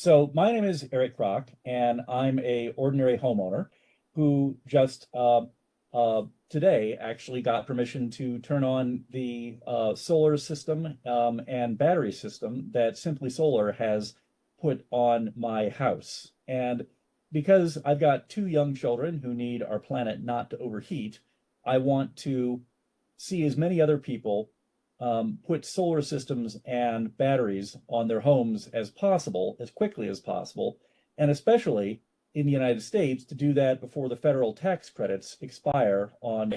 So my name is Eric Kroc, and I'm a ordinary homeowner who just today actually got permission to turn on the solar system and battery system that Simply Solar has put on my house. And because I've got two young children who need our planet not to overheat, I want to see as many other people put solar systems and batteries on their homes as possible, as quickly as possible, and especially in the United States to do that before the federal tax credits expire on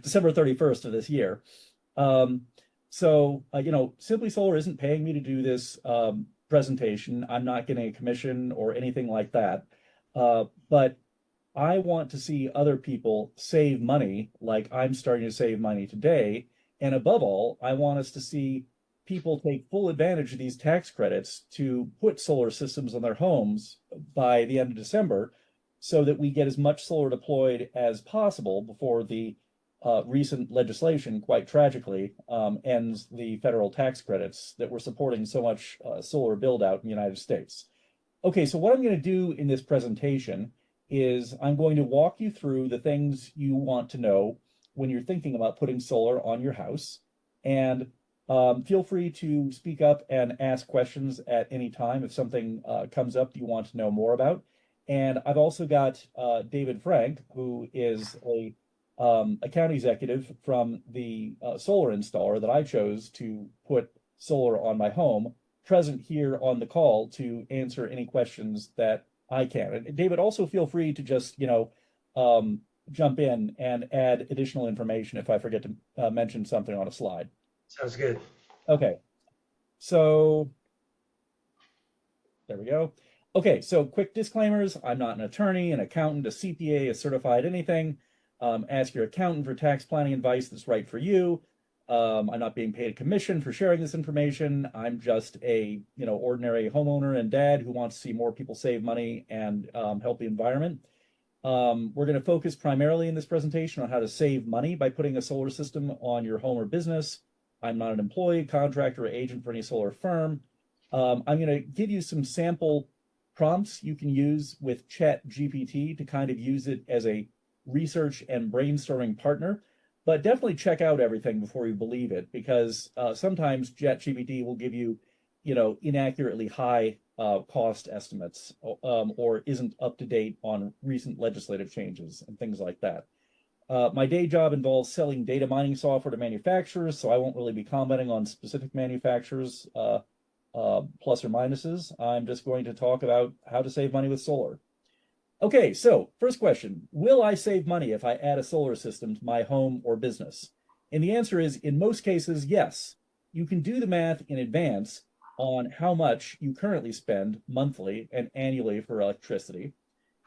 December 31st of this year. Simply Solar isn't paying me to do this presentation. I'm not getting a commission or anything like that. But I want to see other people save money like I'm starting to save money today. And above all, I want us to see people take full advantage of these tax credits to put solar systems on their homes by the end of December so that we get as much solar deployed as possible before the recent legislation, quite tragically, ends the federal tax credits that were supporting so much solar build out in the United States. Okay, so what I'm going to do in this presentation is I'm going to walk you through the things you want to know when you're thinking about putting solar on your house. And feel free to speak up and ask questions at any time if something comes up you want to know more about. And I've also got David Frank, who is a account executive from the solar installer that I chose to put solar on my home, present here on the call to answer any questions that I can. And David, also feel free to just, jump in and add additional information if I forget to mention something on a slide. Sounds good. Okay, so there we go. Okay, so quick disclaimers. I'm not an attorney, an accountant, a CPA, a certified anything. Ask your accountant for tax planning advice that's right for you. I'm not being paid a commission for sharing this information. I'm just a ordinary homeowner and dad who wants to see more people save money and help the environment. We're going to focus primarily in this presentation on how to save money by putting a solar system on your home or business. I'm not an employee, contractor, or agent for any solar firm. I'm going to give you some sample prompts you can use with ChatGPT to kind of use it as a research and brainstorming partner. But definitely check out everything before you believe it, because sometimes ChatGPT will give you, inaccurately high cost estimates or isn't up to date on recent legislative changes and things like that. My day job involves selling data mining software to manufacturers, so I won't really be commenting on specific manufacturers, plus or minuses. I'm just going to talk about how to save money with solar. Okay, so first question, will I save money if I add a solar system to my home or business? And the answer is, in most cases, yes. You can do the math in advance on how much you currently spend monthly and annually for electricity,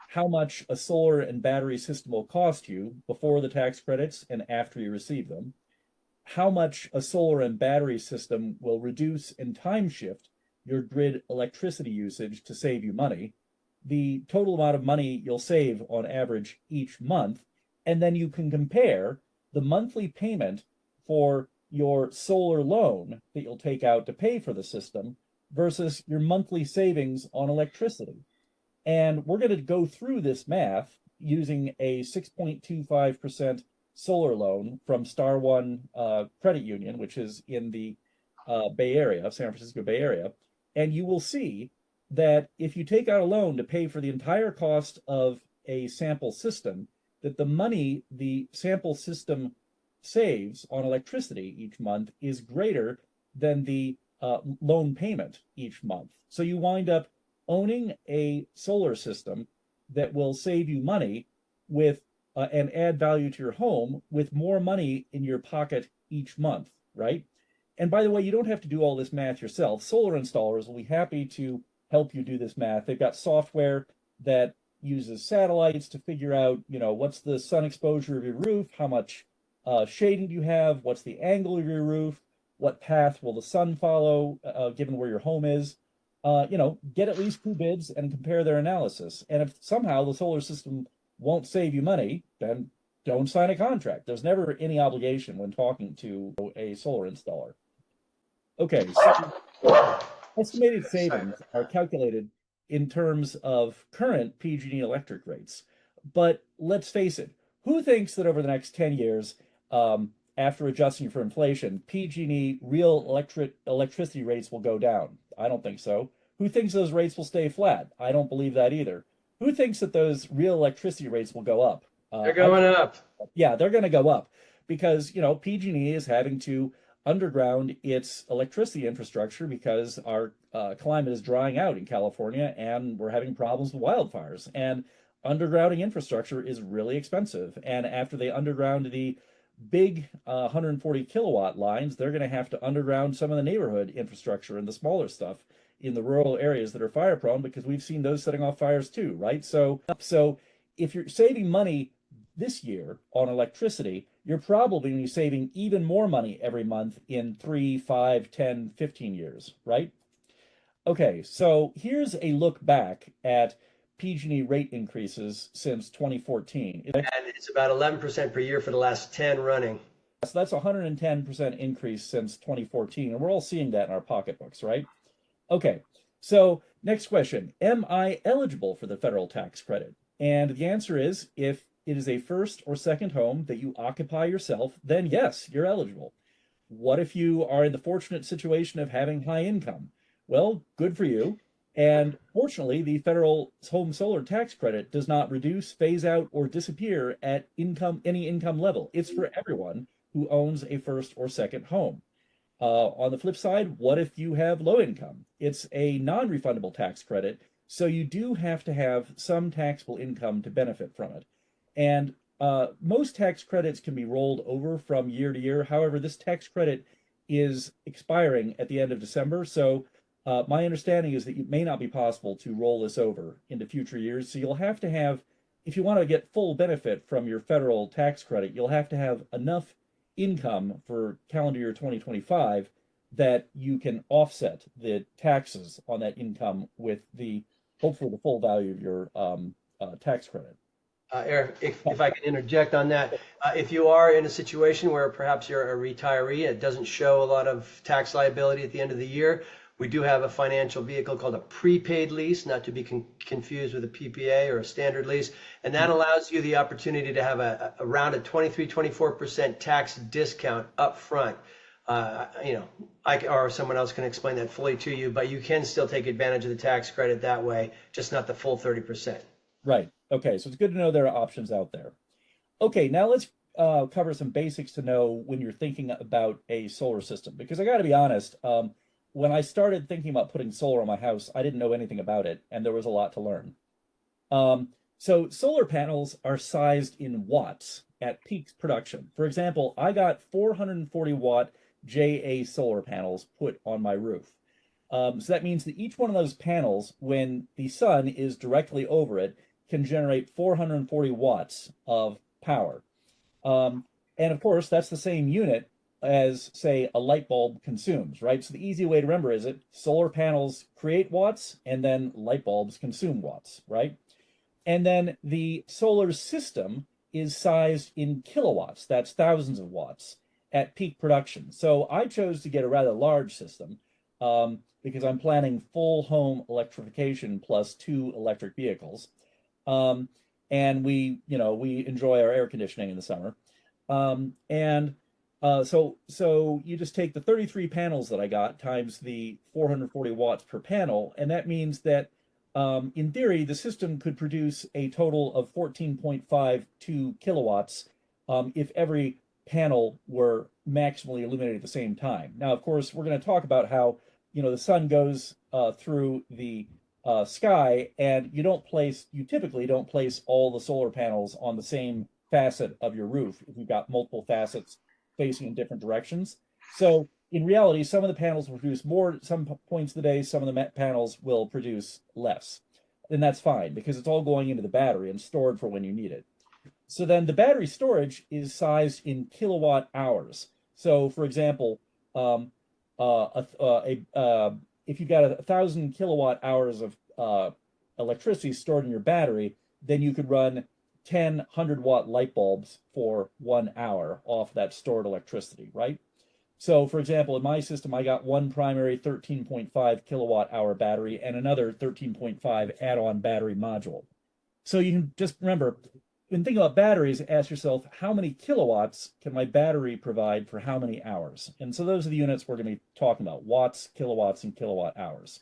how much a solar and battery system will cost you before the tax credits and after you receive them, how much a solar and battery system will reduce and time shift your grid electricity usage to save you money, the total amount of money you'll save on average each month, and then you can compare the monthly payment for your solar loan that you'll take out to pay for the system versus your monthly savings on electricity. And we're going to go through this math using a 6.25% solar loan from Star One Credit Union, which is in the Bay Area, San Francisco Bay Area. And you will see that if you take out a loan to pay for the entire cost of a sample system, that the money the sample system saves on electricity each month is greater than the loan payment each month. So you wind up owning a solar system that will save you money with and add value to your home with more money in your pocket each month, right? And by the way, you don't have to do all this math yourself. Solar installers will be happy to help you do this math. They've got software that uses satellites to figure out, what's the sun exposure of your roof, how much shading do you have, what's the angle of your roof, what path will the sun follow, given where your home is. Get at least two bids and compare their analysis. And if somehow the solar system won't save you money, then don't sign a contract. There's never any obligation when talking to a solar installer. Okay, so estimated savings are calculated in terms of current PG&E electric rates. But let's face it, who thinks that over the next 10 years, after adjusting for inflation, PG&E real electricity rates will go down? I don't think so. Who thinks those rates will stay flat? I don't believe that either. Who thinks that those real electricity rates will go up? They're going up. Yeah, they're going to go up because, PG&E is having to underground its electricity infrastructure because our climate is drying out in California and we're having problems with wildfires. And undergrounding infrastructure is really expensive. And after they underground the big 140 kilowatt lines, they're going to have to underground some of the neighborhood infrastructure and the smaller stuff in the rural areas that are fire prone because we've seen those setting off fires too, right? So if you're saving money this year on electricity, you're probably going to be saving even more money every month in 3, 5, 10, 15 years, right? Okay, so here's a look back at PG&E rate increases since 2014. And it's about 11% per year for the last 10 running. So that's a 110% increase since 2014, and we're all seeing that in our pocketbooks, right? Okay, so next question. Am I eligible for the federal tax credit? And the answer is, if it is a first or second home that you occupy yourself, then yes, you're eligible. What if you are in the fortunate situation of having high income? Well, good for you. And fortunately, the federal home solar tax credit does not reduce, phase out, or disappear at any income level. It's for everyone who owns a first or second home. On the flip side, what if you have low income? It's a non-refundable tax credit, so you do have to have some taxable income to benefit from it. And most tax credits can be rolled over from year to year. However, this tax credit is expiring at the end of December. So my understanding is that it may not be possible to roll this over into future years. So you'll have to have, if you want to get full benefit from your federal tax credit, you'll have to have enough income for calendar year 2025 that you can offset the taxes on that income with hopefully the full value of your tax credit. Eric, if I can interject on that, if you are in a situation where perhaps you're a retiree, it doesn't show a lot of tax liability at the end of the year, we do have a financial vehicle called a prepaid lease, not to be confused with a PPA or a standard lease. And that allows you the opportunity to have around a 23, 24% tax discount up front. I or someone else can explain that fully to you, but you can still take advantage of the tax credit that way, just not the full 30%. Right. Okay. So it's good to know there are options out there. Okay. Now let's cover some basics to know when you're thinking about a solar system, because I got to be honest, when I started thinking about putting solar on my house, I didn't know anything about it, and there was a lot to learn. So solar panels are sized in watts at peak production. For example, I got 440 watt JA solar panels put on my roof. So that means that each one of those panels, when the sun is directly over it, can generate 440 watts of power. And of course, that's the same unit as, say, a light bulb consumes, right? So the easy way to remember is solar panels create watts and then light bulbs consume watts, right? And then the solar system is sized in kilowatts. That's thousands of watts at peak production. So I chose to get a rather large system because I'm planning full home electrification plus 2 electric vehicles. And we enjoy our air conditioning in the summer. So you just take the 33 panels that I got times the 440 watts per panel, and that means that in theory, the system could produce a total of 14.52 kilowatts if every panel were maximally illuminated at the same time. Now, of course, we're going to talk about how the sun goes through the sky, and you typically don't place all the solar panels on the same facet of your roof if you've got multiple facets facing in different directions. So in reality, some of the panels will produce more at some points of the day, some of the panels will produce less. And that's fine because it's all going into the battery and stored for when you need it. So then the battery storage is sized in kilowatt hours. So for example, if you've got 1,000 kilowatt hours of electricity stored in your battery, then you could run 10 100-watt light bulbs for 1 hour off that stored electricity, right? So, for example, in my system, I got one primary 13.5 kilowatt hour battery and another 13.5 add-on battery module. So you can just remember, when thinking about batteries, ask yourself, how many kilowatts can my battery provide for how many hours? And so those are the units we're going to be talking about: watts, kilowatts, and kilowatt hours.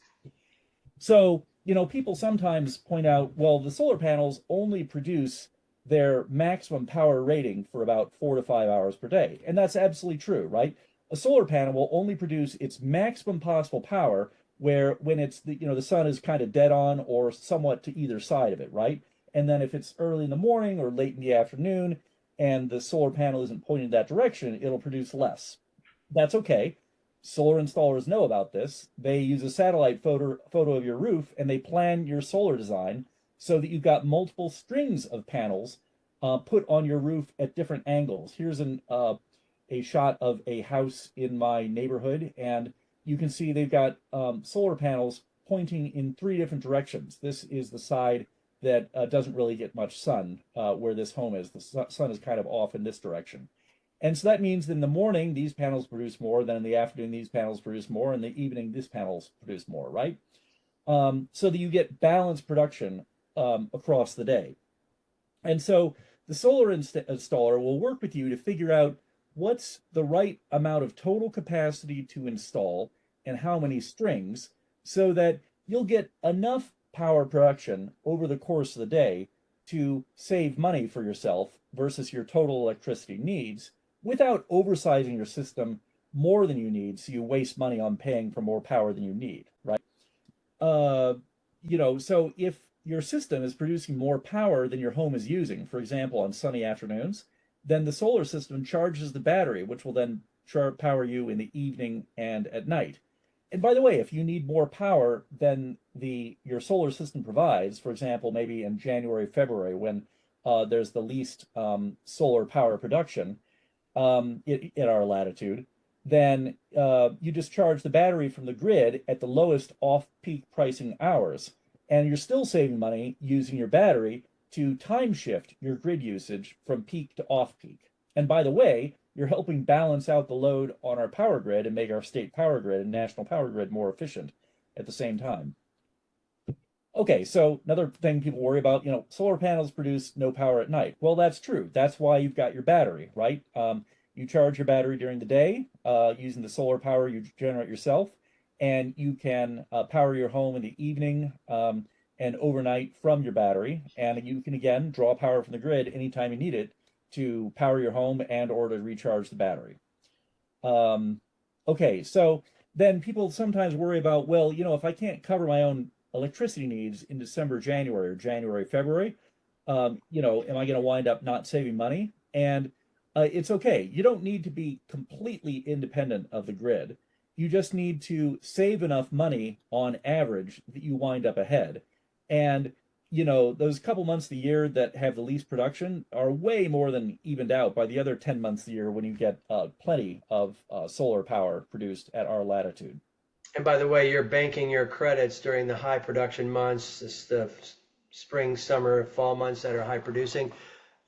So, people sometimes point out, well, the solar panels only produce their maximum power rating for about 4 to 5 hours per day. And that's absolutely true, right? A solar panel will only produce its maximum possible power where when it's the sun is kind of dead on or somewhat to either side of it, right? And then if it's early in the morning or late in the afternoon and the solar panel isn't pointing in that direction, it'll produce less. That's okay. Solar installers know about this. They use a satellite photo of your roof and they plan your solar design so that you've got multiple strings of panels put on your roof at different angles. Here's a shot of a house in my neighborhood, and you can see they've got solar panels pointing in three different directions. This is the side that doesn't really get much sun where this home is. The sun is kind of off in this direction. And so that means in the morning, these panels produce more, then in the afternoon, these panels produce more, in the evening, these panels produce more, right? So that you get balanced production across the day. And so the solar installer will work with you to figure out what's the right amount of total capacity to install and how many strings so that you'll get enough power production over the course of the day to save money for yourself versus your total electricity needs without oversizing your system more than you need, so you waste money on paying for more power than you need, right? Uh, so if your system is producing more power than your home is using, for example, on sunny afternoons, then the solar system charges the battery, which will then power you in the evening and at night. And by the way, if you need more power than your solar system provides, for example, maybe in January, February, when there's the least solar power production, in our latitude, then you just charge the battery from the grid at the lowest off-peak pricing hours. And you're still saving money using your battery to time shift your grid usage from peak to off-peak. And by the way, you're helping balance out the load on our power grid and make our state power grid and national power grid more efficient at the same time. Okay, so another thing people worry about, solar panels produce no power at night. Well, that's true. That's why you've got your battery, right? You charge your battery during the day using the solar power you generate yourself, and you can power your home in the evening and overnight from your battery. And you can, again, draw power from the grid anytime you need it to power your home and or to recharge the battery. Okay, so then people sometimes worry about, well, if I can't cover my own electricity needs in December, January, or January, February, am I going to wind up not saving money? And it's okay. You don't need to be completely independent of the grid. You just need to save enough money on average that you wind up ahead. And, those couple months of the year that have the least production are way more than evened out by the other 10 months of the year when you get plenty of solar power produced at our latitude. And by the way, you're banking your credits during the high production months, the spring, summer, fall months that are high producing.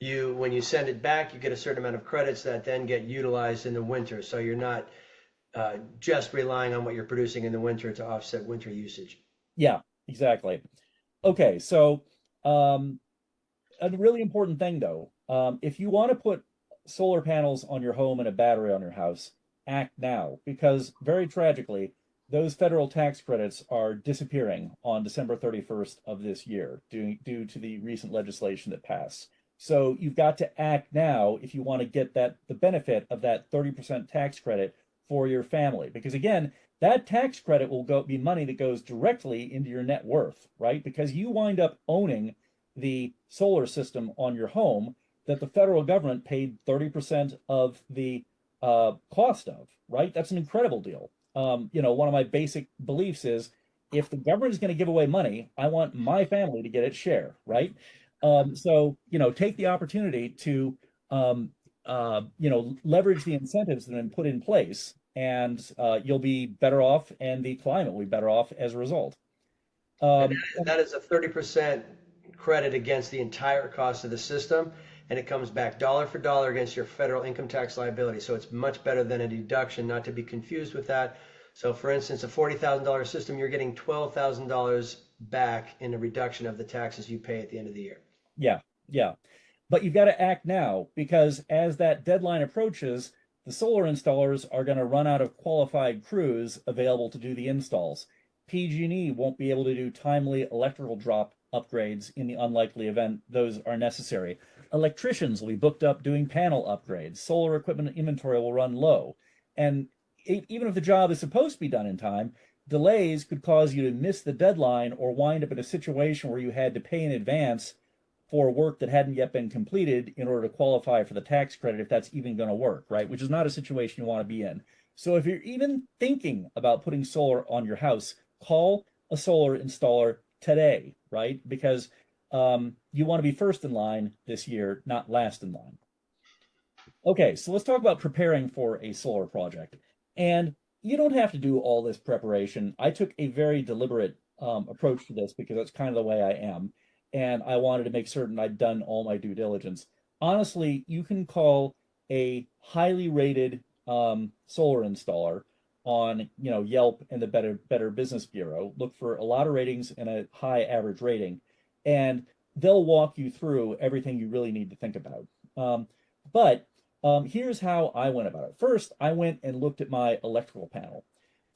When you send it back, you get a certain amount of credits that then get utilized in the winter. So you're not just relying on what you're producing in the winter to offset winter usage. Yeah, exactly. Okay, so a really important thing though, if you want to put solar panels on your home and a battery on your house, act now, because very tragically, those federal tax credits are disappearing on December 31st of this year due to the recent legislation that passed. So you've got to act now if you want to get the benefit of that 30% tax credit for your family. Because again, that tax credit will be money that goes directly into your net worth, right? Because you wind up owning the solar system on your home that the federal government paid 30% of the cost of, right? That's an incredible deal. One of my basic beliefs is if the government is going to give away money, I want my family to get its share, right? So, take the opportunity to, leverage the incentives that have been put in place, and you'll be better off, and the climate will be better off as a result. And that is a 30% credit against the entire cost of the system. and it comes back dollar for dollar against your federal income tax liability. So it's much better than a deduction, not to be confused with that. So for instance, a $40,000 system, you're getting $12,000 back in a reduction of the taxes you pay at the end of the year. Yeah, yeah. But you've got to act now, because as that deadline approaches, the solar installers are going to run out of qualified crews available to do the installs. PG&E won't be able to do timely electrical drop upgrades in the unlikely event those are necessary. Electricians will be booked up doing panel upgrades. Solar equipment inventory will run low. And even if the job is supposed to be done in time, delays could cause you to miss the deadline or wind up in a situation where you had to pay in advance for work that hadn't yet been completed in order to qualify for the tax credit, if that's even going to work, right? Which is not a situation you want to be in. So if you're even thinking about putting solar on your house, call a solar installer today, right? Because you want to be first in line this year, not last in line. Okay, so let's talk about preparing for a solar project. And you don't have to do all this preparation. I took a very deliberate approach to this because that's kind of the way I am. And I wanted to make certain I'd done all my due diligence. Honestly, you can call a highly rated solar installer on Yelp and the Better Business Bureau. Look for a lot of ratings and a high average rating, and they'll walk you through everything you really need to think about. But here's how I went about it. First, I went and looked at my electrical panel.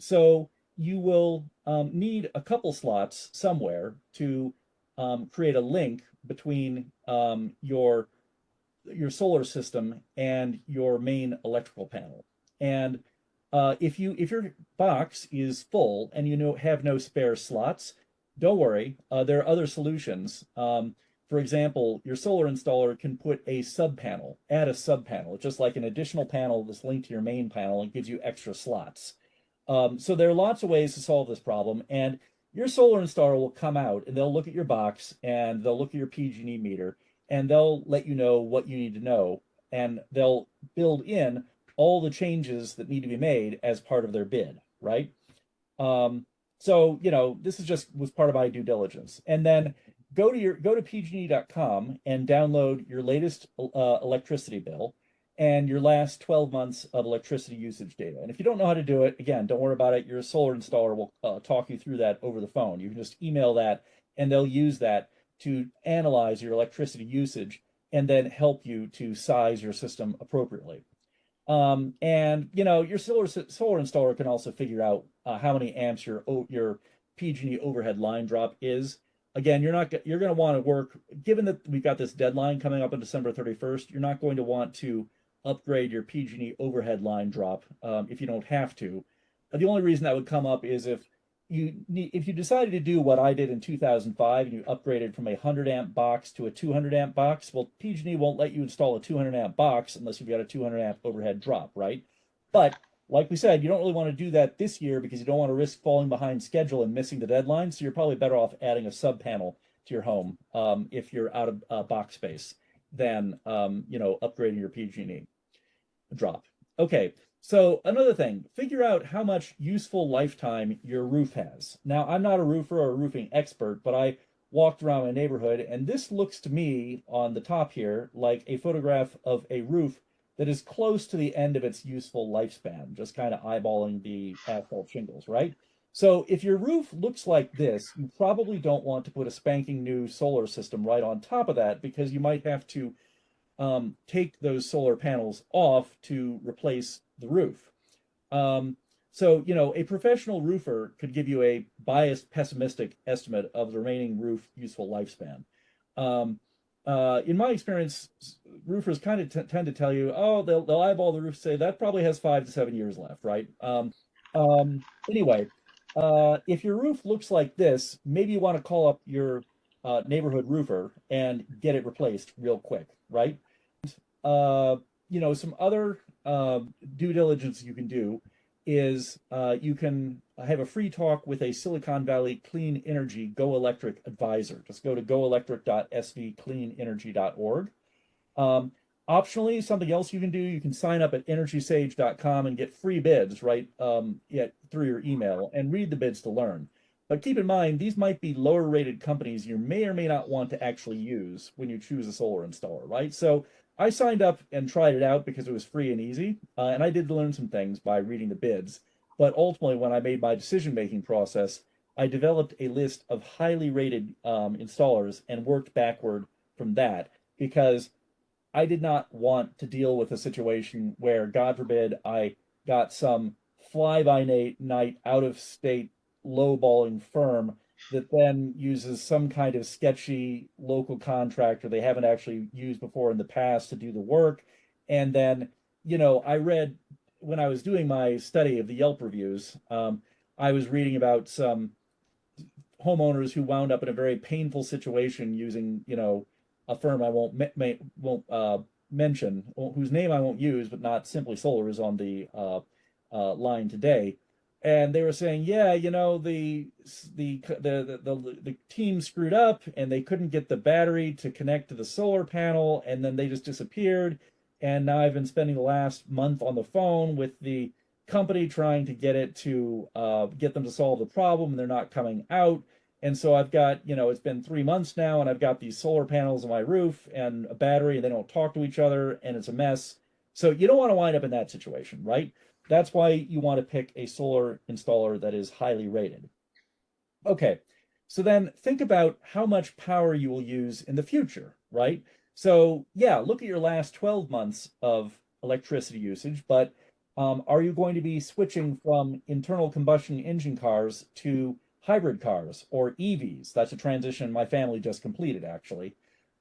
So you will need a couple slots somewhere to create a link between your solar system and your main electrical panel. And if your box is full and have no spare slots, don't worry. There are other solutions. For example, your solar installer can put a sub panel, add a sub panel. It's just like an additional panel that's linked to your main panel and gives you extra slots. So there are lots of ways to solve this problem, and your solar installer will come out and they'll look at your box and they'll look at your PG&E meter and they'll let you know what you need to know, and they'll build in all the changes that need to be made as part of their bid, right? So this was part of my due diligence. And then go to pgne.com and download your latest electricity bill and your last 12 months of electricity usage data. And if you don't know how to do it, again, don't worry about it. Your solar installer will talk you through that over the phone. You can just email that and they'll use that to analyze your electricity usage and then help you to size your system appropriately. And your solar installer can also figure out how many amps your PG&E overhead line drop is. Again, you're going to want to work, given that we've got this deadline coming up on December 31st, you're not going to want to upgrade your PG&E overhead line drop if you don't have to. The only reason that would come up is if you decided to do what I did in 2005 and you upgraded from a 100 amp box to a 200 amp box, well, PG&E won't let you install a 200 amp box unless you've got a 200 amp overhead drop, right? But like we said, you don't really want to do that this year because you don't want to risk falling behind schedule and missing the deadline. So you're probably better off adding a sub panel to your home if you're out of box space than upgrading your PG&E drop. Okay. So another thing, figure out how much useful lifetime your roof has. Now, I'm not a roofer or a roofing expert, but I walked around my neighborhood, and this looks to me on the top here like a photograph of a roof that is close to the end of its useful lifespan, just kind of eyeballing the asphalt shingles, right? So if your roof looks like this, you probably don't want to put a spanking new solar system right on top of that because you might have to take those solar panels off to replace the roof. So, a professional roofer could give you a biased, pessimistic estimate of the remaining roof useful lifespan. In my experience, roofers kind of tend to tell you, oh, they'll eyeball the roof, say that probably has 5 to 7 years left, right? Anyway, if your roof looks like this, maybe you want to call up your neighborhood roofer and get it replaced real quick, right? Some other due diligence you can do is you can have a free talk with a Silicon Valley clean energy Go Electric advisor. Just go to goelectric.svcleanenergy.org. Optionally, something else you can do, you can sign up at energysage.com and get free bids through your email and read the bids to learn. But keep in mind, these might be lower rated companies you may or may not want to actually use when you choose a solar installer, right? So I signed up and tried it out because it was free and easy. And I did learn some things by reading the bids. But ultimately, when I made my decision making process, I developed a list of highly rated installers and worked backward from that because I did not want to deal with a situation where, God forbid, I got some fly by night out of state lowballing firm that then uses some kind of sketchy local contractor they haven't actually used before in the past to do the work. And then, I read when I was doing my study of the Yelp reviews, I was reading about some homeowners who wound up in a very painful situation using, a firm I won't mention, whose name I won't use, but not Simply Solar is on the line today, and they were saying, yeah, the team screwed up and they couldn't get the battery to connect to the solar panel, and then they just disappeared. And now I've been spending the last month on the phone with the company trying to get them to solve the problem, and they're not coming out. And so I've got, it's been 3 months now, and I've got these solar panels on my roof and a battery, and they don't talk to each other, and it's a mess. So you don't want to wind up in that situation, right? That's why you want to pick a solar installer that is highly rated. Okay, so then think about how much power you will use in the future, right? So yeah, look at your last 12 months of electricity usage, but are you going to be switching from internal combustion engine cars to hybrid cars or EVs? That's a transition my family just completed, actually,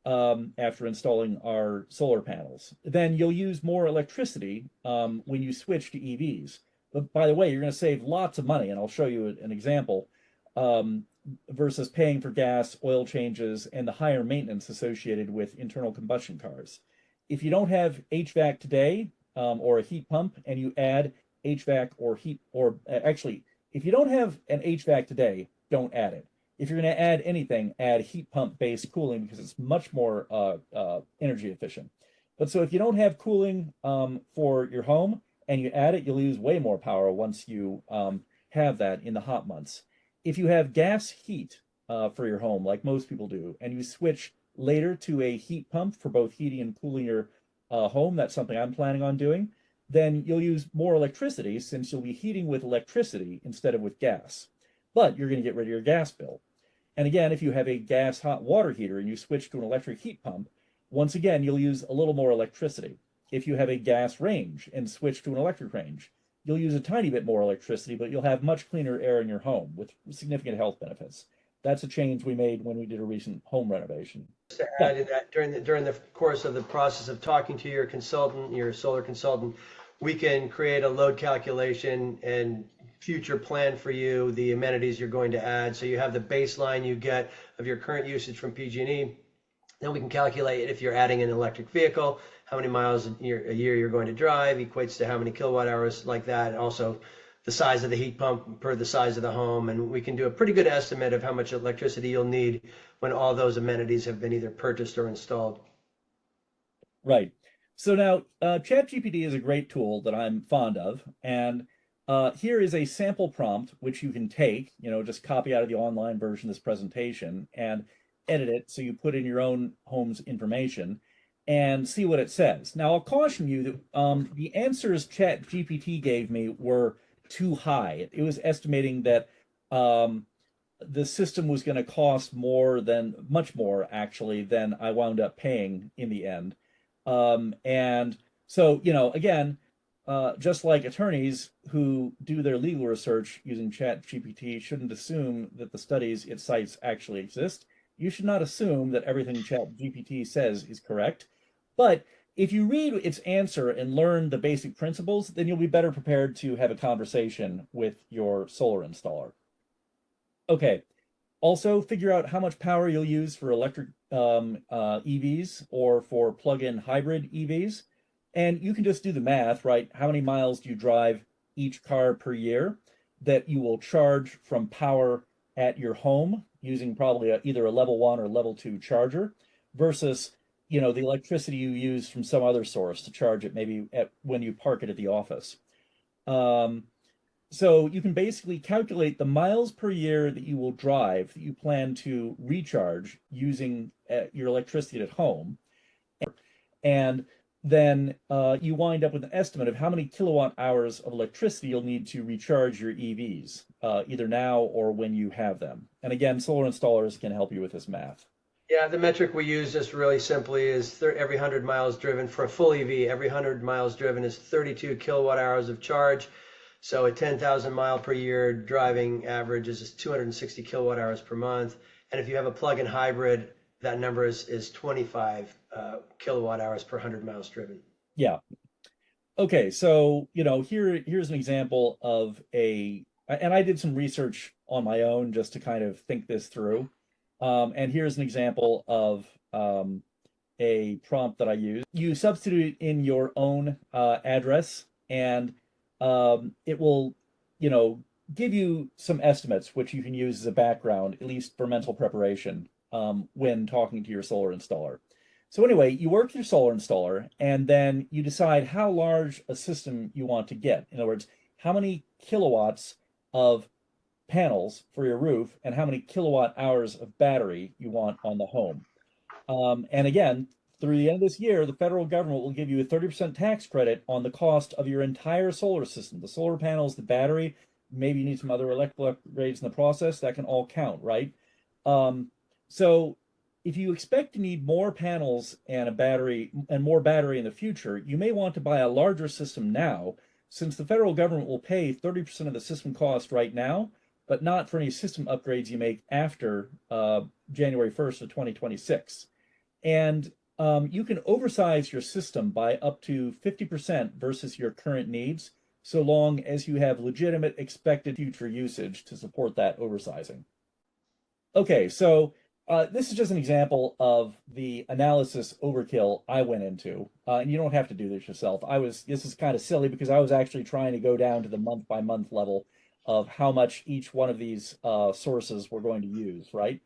after installing our solar panels. Then you'll use more electricity when you switch to EVs. But by the way, you're going to save lots of money, and I'll show you an example, um, versus paying for gas, oil changes, and the higher maintenance associated with internal combustion cars. If you don't have HVAC today, or a heat pump, and you add HVAC or heat, or actually, if you don't have an HVAC today, don't add it. If you're going to add anything, add heat pump based cooling because it's much more energy efficient. But so if you don't have cooling for your home and you add it, you'll use way more power once you have that in the hot months. If you have gas heat for your home, like most people do, and you switch later to a heat pump for both heating and cooling your home, that's something I'm planning on doing, then you'll use more electricity since you'll be heating with electricity instead of with gas. But you're going to get rid of your gas bill. And again, if you have a gas hot water heater and you switch to an electric heat pump, once again, you'll use a little more electricity. If you have a gas range and switch to an electric range, you'll use a tiny bit more electricity, but you'll have much cleaner air in your home with significant health benefits. That's a change we made when we did a recent home renovation. To Yeah, add to that, during the course of the process of talking to your consultant, your solar consultant, we can create a load calculation and future plan for you, the amenities you're going to add. So you have the baseline you get of your current usage from PG&E. Then we can calculate if you're adding an electric vehicle, how many miles a year you're going to drive, equates to how many kilowatt hours like that, and also the size of the heat pump per the size of the home. And we can do a pretty good estimate of how much electricity you'll need when all those amenities have been either purchased or installed. right. So now, ChatGPT is a great tool that I'm fond of, and here is a sample prompt which you can take, just copy out of the online version of this presentation and edit it so you put in your own home's information and see what it says. Now, I'll caution you that the answers ChatGPT gave me were too high. It was estimating that um, the system was going to cost much more actually than I wound up paying in the end. And so, again, just like attorneys who do their legal research using ChatGPT shouldn't assume that the studies it cites actually exist. You should not assume that everything ChatGPT says is correct. But if you read its answer and learn the basic principles, then you'll be better prepared to have a conversation with your solar installer. Okay. Also, figure out how much power you'll use for electric EVs or for plug-in hybrid EVs. And you can just do the math, right? How many miles do you drive each car per year that you will charge from power at your home using probably either a level 1 or level 2 charger versus, the electricity you use from some other source to charge it maybe when you park it at the office. Um, So you can basically calculate the miles per year that you will drive that you plan to recharge using your electricity at home. And then you wind up with an estimate of how many kilowatt hours of electricity you'll need to recharge your EVs, either now or when you have them. And again, solar installers can help you with this math. Yeah, the metric we use just really simply is every 100 miles driven for a full EV, every 100 miles driven is 32 kilowatt hours of charge. So a 10,000 mile per year driving average is 260 kilowatt hours per month. And if you have a plug-in hybrid, that number is 25 kilowatt hours per 100 miles driven. Yeah. Okay, so here's an example of and I did some research on my own just to kind of think this through. And here's an example of a prompt that I use. You substitute in your own address, and it will, you know, give you some estimates, which you can use as a background, at least for mental preparation, when talking to your solar installer. So anyway, you work with your solar installer, and then you decide how large a system you want to get. In other words, how many kilowatts of panels for your roof and how many kilowatt hours of battery you want on the home. And again, through the end of this year, the federal government will give you a 30% tax credit on the cost of your entire solar system, the solar panels, the battery. Maybe you need some other electrical upgrades in the process. That can all count, right? So if you expect to need more panels and a battery and more battery in the future, you may want to buy a larger system now, since the federal government will pay 30% of the system cost right now, but not for any system upgrades you make after January 1st of 2026. And you can oversize your system by up to 50% versus your current needs, so long as you have legitimate expected future usage to support that oversizing. Okay, so this is just an example of the analysis overkill I went into. And you don't have to do this yourself. This is kind of silly because I was actually trying to go down to the month by month level of how much each one of these sources we're going to use, right?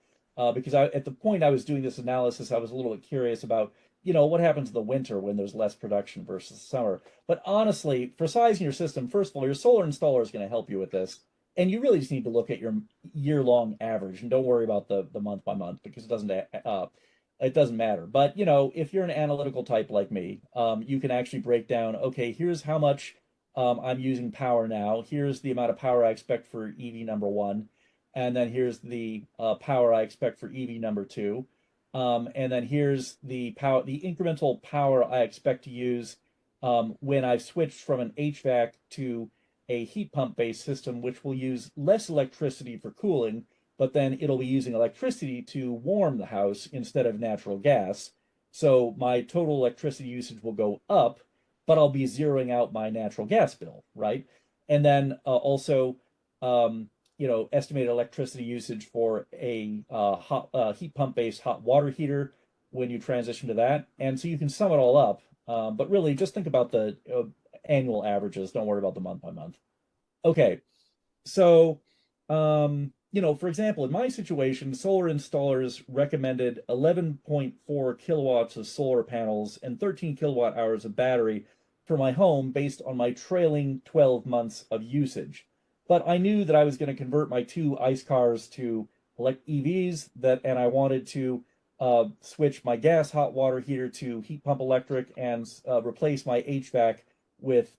Because at the point I was doing this analysis, I was a little bit curious about, what happens in the winter when there's less production versus summer. But honestly, for sizing your system, first of all, your solar installer is going to help you with this. And you really just need to look at your year-long average and don't worry about the month by month because it doesn't matter. But if you're an analytical type like me, you can actually break down, okay, here's how much I'm using power now. Here's the amount of power I expect for EV number one. And then here's the power I expect for EV number two. And then here's the incremental power I expect to use when I've switched from an HVAC to a heat pump based system, which will use less electricity for cooling, but then it'll be using electricity to warm the house instead of natural gas. So my total electricity usage will go up, but I'll be zeroing out my natural gas bill, right? And then also, estimated electricity usage for a heat pump based hot water heater when you transition to that. And so you can sum it all up. But really, just think about the annual averages. Don't worry about the month by month. Okay, so for example, in my situation, solar installers recommended 11.4 kilowatts of solar panels and 13 kilowatt hours of battery for my home based on my trailing 12 months of usage. But I knew that I was going to convert my two ICE cars to EVs and I wanted to switch my gas hot water heater to heat pump electric and replace my HVAC with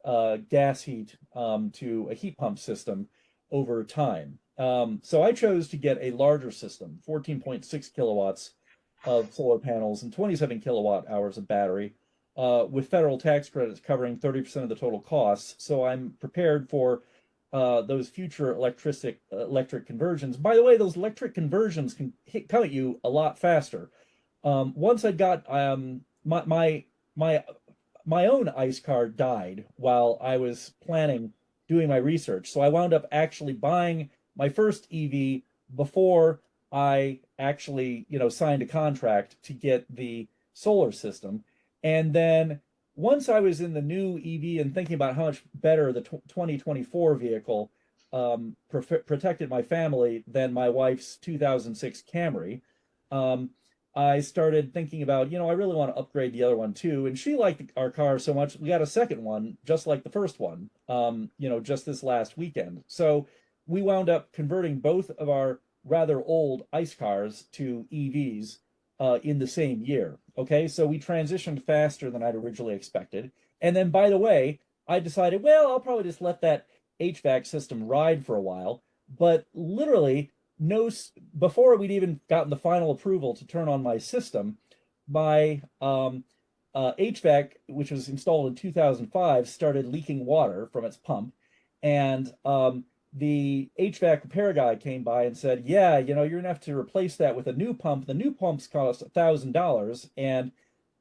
gas heat to a heat pump system over time. So I chose to get a larger system, 14.6 kilowatts of solar panels and 27 kilowatt hours of battery, with federal tax credits covering 30% of the total costs. So I'm prepared for those future electric conversions. By the way, those electric conversions can come at you a lot faster. Once I got my own ICE car died while I was doing my research. So I wound up actually buying my first EV before I actually, signed a contract to get the solar system. And then once I was in the new EV and thinking about how much better the 2024 vehicle protected my family than my wife's 2006 Camry, I started thinking about, I really want to upgrade the other one too. And she liked our car so much, we got a second one, just like the first one, just this last weekend. So we wound up converting both of our rather old ICE cars to EVs in the same year. Okay, so we transitioned faster than I'd originally expected. And then, by the way, I decided, well, I'll probably just let that HVAC system ride for a while. But literally, no, before we'd even gotten the final approval to turn on my system, my HVAC, which was installed in 2005, started leaking water from its pump, and the HVAC repair guy came by and said, "Yeah, you're gonna have to replace that with a new pump. The new pumps cost $1,000, and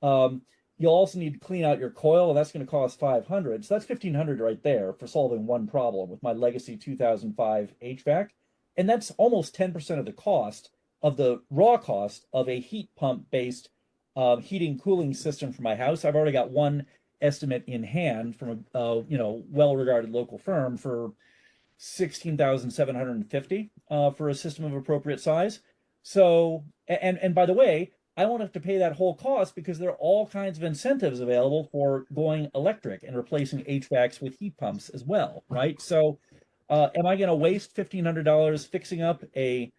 um, you'll also need to clean out your coil, and that's going to cost 500. So that's 1,500 right there for solving one problem with my legacy 2005 HVAC, and that's almost 10% of the cost of the raw cost of a heat pump based heating cooling system for my house. I've already got one estimate in hand from a well regarded local firm for 16,750 for a system of appropriate size. So, and by the way, I won't have to pay that whole cost because there are all kinds of incentives available for going electric and replacing HVACs with heat pumps as well, right? So, am I going to waste $1,500 fixing up a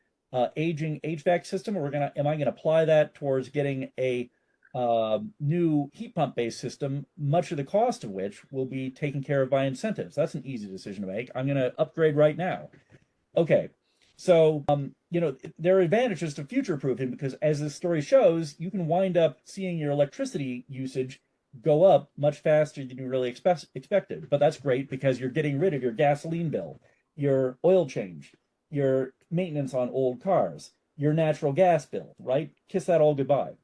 aging HVAC system, or am I going to apply that towards getting a new heat pump based system, much of the cost of which will be taken care of by incentives? That's an easy decision to make. I'm going to upgrade right now. Okay. So, there are advantages to future proofing because, as this story shows, you can wind up seeing your electricity usage go up much faster than you really expected. But that's great because you're getting rid of your gasoline bill, your oil change, your maintenance on old cars, your natural gas bill, right? Kiss that all goodbye.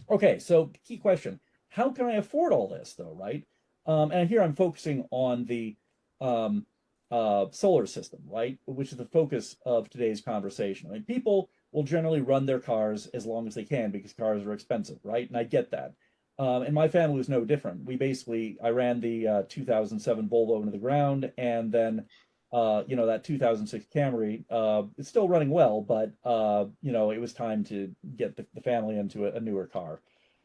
Okay, so key question: how can I afford all this, though, right? And here I'm focusing on the um, solar system, right, which is the focus of today's conversation. I mean, people will generally run their cars as long as they can because cars are expensive, right? And I get that. And my family was no different. I ran the 2007 Volvo into the ground, and then, that 2006 Camry is still running well, but it was time to get the family into a newer car.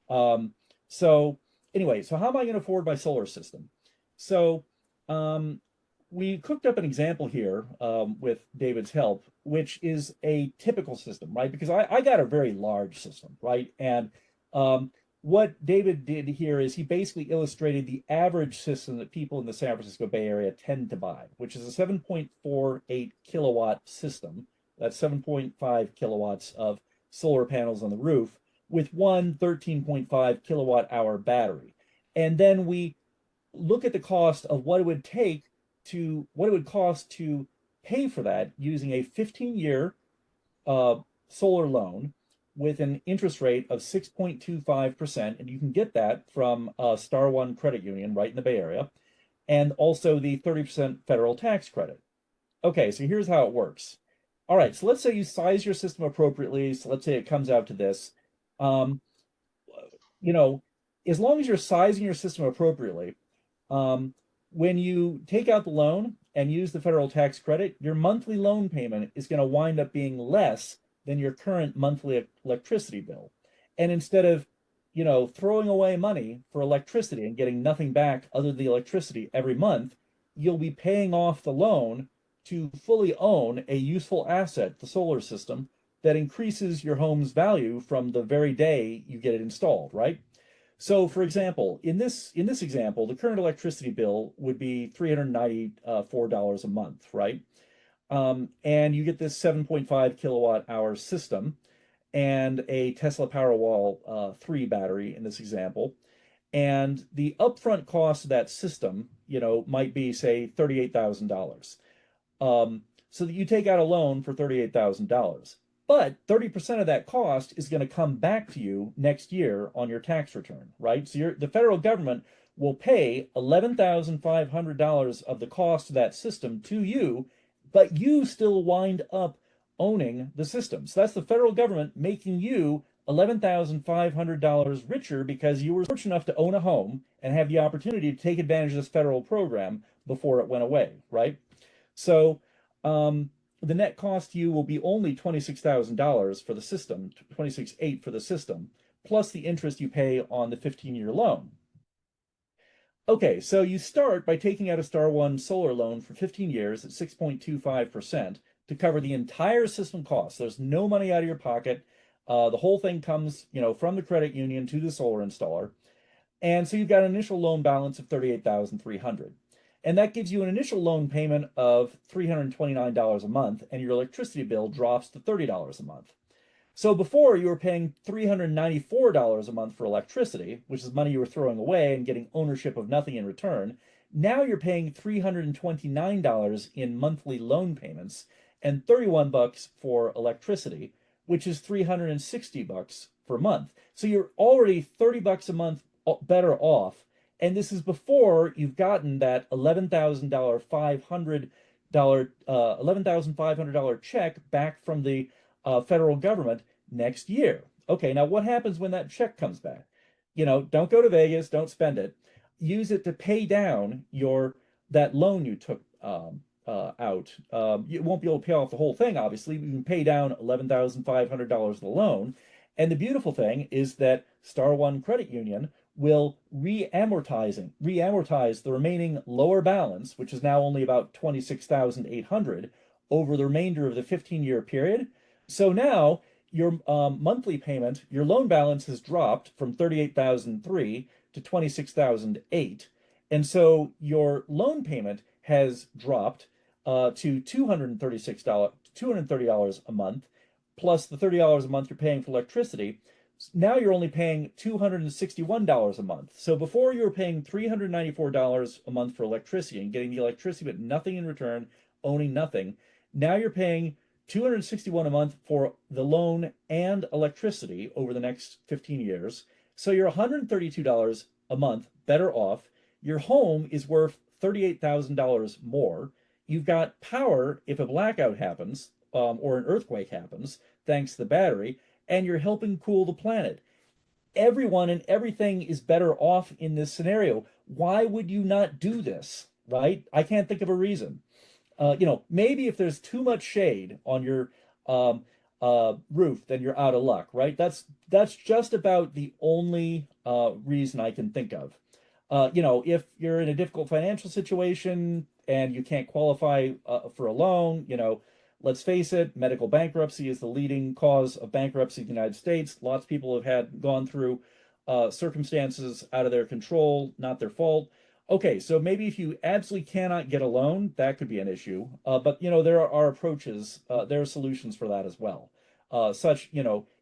Um, so anyway, so how am I going to afford my solar system? So um, we cooked up an example here with David's help, which is a typical system, right? Because I got a very large system, right? And um, what David did here is he basically illustrated the average system that people in the San Francisco Bay Area tend to buy, which is a 7.48 kilowatt system. That's 7.5 kilowatts of solar panels on the roof with one 13.5 kilowatt hour battery. And then we look at the cost of what it would cost to pay for that using a 15-year solar loan with an interest rate of 6.25%. And you can get that from Star One Credit Union right in the Bay Area, and also the 30% federal tax credit. Okay, so here's how it works. All right, so let's say you size your system appropriately. So let's say it comes out to this. Um, you know, as long as you're sizing your system appropriately, um, when you take out the loan and use the federal tax credit, your monthly loan payment is going to wind up being less than your current monthly electricity bill. And instead of, throwing away money for electricity and getting nothing back other than the electricity every month, you'll be paying off the loan to fully own a useful asset, the solar system, that increases your home's value from the very day you get it installed, right? So, for example, in this example, the current electricity bill would be $394 a month, right? And you get this 7.5 kilowatt hour system and a Tesla Powerwall 3 battery in this example. And the upfront cost of that system, might be, say, $38,000. So that you take out a loan for $38,000. But 30% of that cost is going to come back to you next year on your tax return, right? So the federal government will pay $11,500 of the cost of that system to you, but you still wind up owning the system. So that's the federal government making you $11,500 richer because you were fortunate enough to own a home and have the opportunity to take advantage of this federal program before it went away, right? So, the net cost to you will be only $26,000 for the system, 26,800 for the system, plus the interest you pay on the 15-year loan. Okay, so you start by taking out a Star One solar loan for 15 years at 6.25% to cover the entire system cost. There's no money out of your pocket. The whole thing comes, from the credit union to the solar installer. And so you've got an initial loan balance of $38,300. And that gives you an initial loan payment of $329 a month, and your electricity bill drops to $30 a month. So before you were paying $394 a month for electricity, which is money you were throwing away and getting ownership of nothing in return. Now you're paying $329 in monthly loan payments and $31 for electricity, which is $360 per month. So you're already $30 a month better off. And this is before you've gotten that $11,500 check back from the federal government next year. Okay, now what happens when that check comes back? Don't go to Vegas, don't spend it. Use it to pay down that loan you took out. You won't be able to pay off the whole thing, obviously. You can pay down $11,500 of the loan. And the beautiful thing is that Star One Credit Union will re-amortize the remaining lower balance, which is now only about $26,800, over the remainder of the 15-year period. So now your monthly payment, your loan balance has dropped from $38,300 to $26,800. And so your loan payment has dropped to $230 a month, plus the $30 a month you're paying for electricity. Now you're only paying $261 a month. So before you were paying $394 a month for electricity and getting the electricity but nothing in return, owning nothing. Now you're paying $261 a month for the loan and electricity over the next 15 years. So you're $132 a month better off. Your home is worth $38,000 more. You've got power if a blackout happens or an earthquake happens, thanks to the battery, and you're helping cool the planet. Everyone and everything is better off in this scenario. Why would you not do this, right? I can't think of a reason. Maybe if there's too much shade on your roof, then you're out of luck, right? That's just about the only reason I can think of. If you're in a difficult financial situation and you can't qualify for a loan, let's face it, medical bankruptcy is the leading cause of bankruptcy in the United States. Lots of people have gone through circumstances out of their control, not their fault. Okay, so maybe if you absolutely cannot get a loan, that could be an issue. But there are approaches, there are solutions for that as well.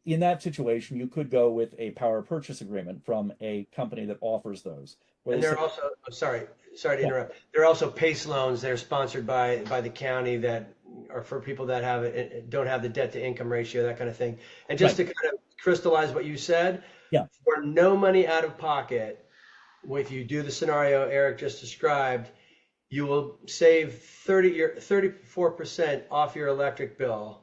In that situation, you could go with a power purchase agreement from a company that offers those. And there are also, sorry to interrupt. There are also PACE loans. They're sponsored by the county that are for people that don't have the debt to income ratio, that kind of thing. And just to kind of crystallize what you said, for no money out of pocket, if you do the scenario Eric just described, you will save 34% off your electric bill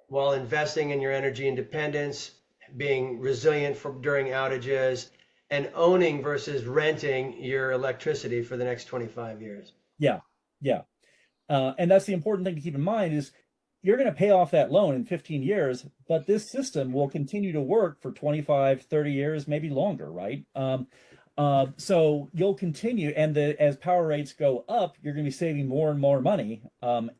while investing in your energy independence, being resilient during outages, and owning versus renting your electricity for the next 25 years. Yeah. And that's the important thing to keep in mind is you're going to pay off that loan in 15 years, but this system will continue to work for 25, 30 years, maybe longer, right? So you'll continue, and as power rates go up, you're going to be saving more and more money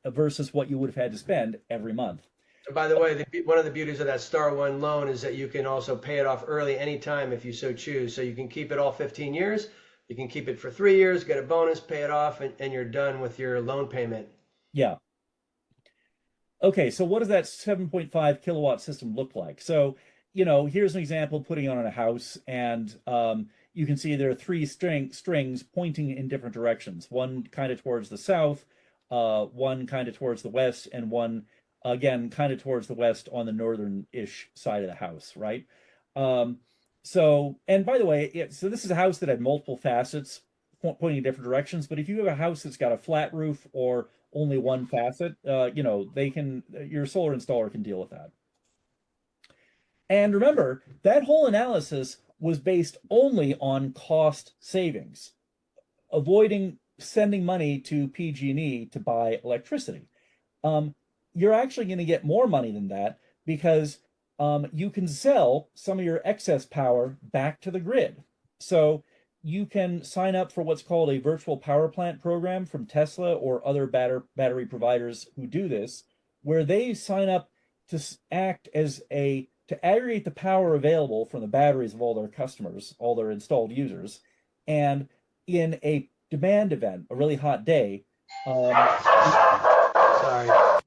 versus what you would have had to spend every month. And by the way, one of the beauties of that Star One loan is that you can also pay it off early anytime if you so choose. So you can keep it all 15 years. You can keep it for 3 years, get a bonus, pay it off, and you're done with your loan payment. Yeah. Okay, so what does that 7.5 kilowatt system look like? So, here's an example putting it on a house, and you can see there are three strings pointing in different directions. One kind of towards the south, one kind of towards the west, and one again kind of towards the west on the northern-ish side of the house, right? So, and by the way, so this is a house that had multiple facets pointing in different directions. But if you have a house that's got a flat roof or only one facet, your solar installer can deal with that. And remember, that whole analysis was based only on cost savings, avoiding sending money to PG&E to buy electricity. you're actually going to get more money than that because you can sell some of your excess power back to the grid. So you can sign up for what's called a virtual power plant program from Tesla or other battery providers who do this, where they sign up to act as a to aggregate the power available from the batteries of all their customers, all their installed users, and in a demand event, a really hot day, Sorry.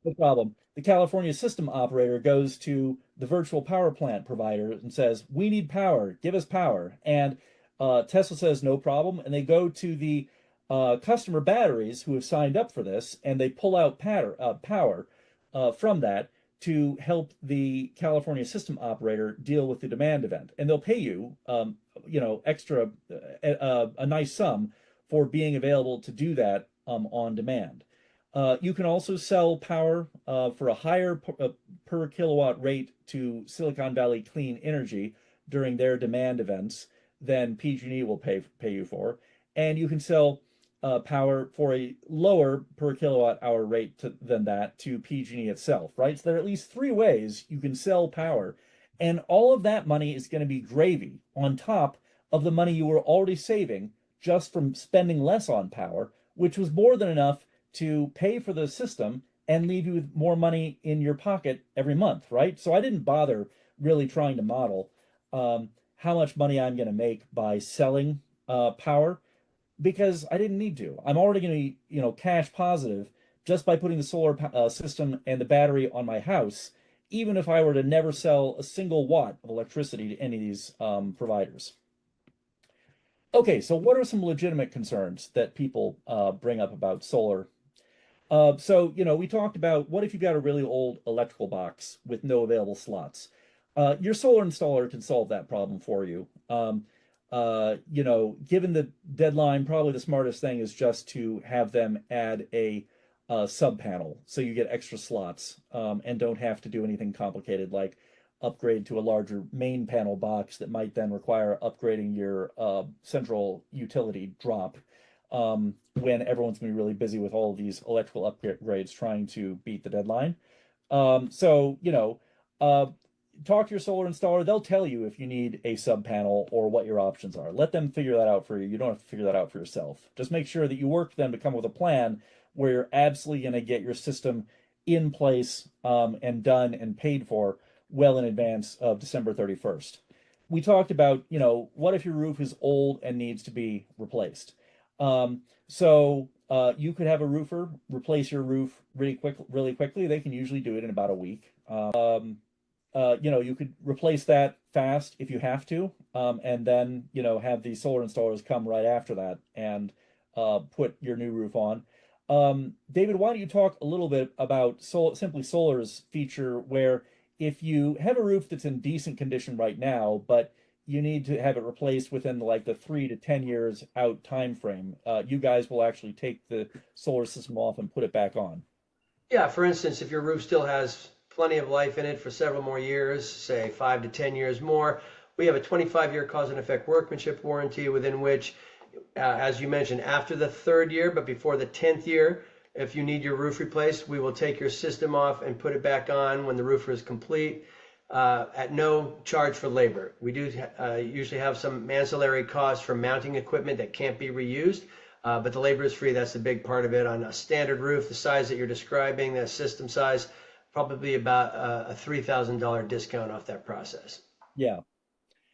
no problem. The California system operator goes to the virtual power plant provider and says, "We need power. Give us power." And Tesla says, "No problem." And they go to the customer batteries who have signed up for this, and they pull out power from that to help the California system operator deal with the demand event. And they'll pay you, extra, a nice sum for being available to do that on demand. You can also sell power for a higher per kilowatt rate to Silicon Valley Clean Energy during their demand events than PG&E will pay you for, and you can sell power for a lower per kilowatt hour rate than that to PG&E itself, right? So there are at least three ways you can sell power, and all of that money is going to be gravy on top of the money you were already saving just from spending less on power, which was more than enough to pay for the system and leave you with more money in your pocket every month, right? So I didn't bother really trying to model how much money I'm going to make by selling power because I didn't need to. I'm already going to be, cash positive just by putting the solar system and the battery on my house, even if I were to never sell a single watt of electricity to any of these providers. Okay, so what are some legitimate concerns that people bring up about solar? We talked about what if you've got a really old electrical box with no available slots? Your solar installer can solve that problem for you. Given the deadline, probably the smartest thing is just to have them add a sub panel so you get extra slots and don't have to do anything complicated like upgrade to a larger main panel box that might then require upgrading your central utility drop when everyone's going to be really busy with all of these electrical upgrades trying to beat the deadline. Um, so, you know, uh, Talk to your solar installer. They'll tell you if you need a sub panel or what your options are. Let them figure that out for you. You don't have to figure that out for yourself. Just make sure that you work with them to come up with a plan where you're absolutely going to get your system in place and done and paid for well in advance of December 31st. We talked about, what if your roof is old and needs to be replaced? You could have a roofer replace your roof really quickly. They can usually do it in about a week. You could replace that fast if you have to, and then have the solar installers come right after that and put your new roof on. David, why don't you talk a little bit about Simply Solar's feature where if you have a roof that's in decent condition right now, but you need to have it replaced within like the 3 to 10 years out time frame, you guys will actually take the solar system off and put it back on. Yeah, for instance, if your roof still has plenty of life in it for several more years, say 5 to 10 years more, we have a 25-year cause and effect workmanship warranty within which, as you mentioned, after the third year, but before the 10th year, if you need your roof replaced, we will take your system off and put it back on when the roofer is complete at no charge for labor. We do usually have some ancillary costs for mounting equipment that can't be reused, but the labor is free. That's the big part of it. On a standard roof, the size that you're describing, that system size, probably about a $3,000 discount off that process. Yeah.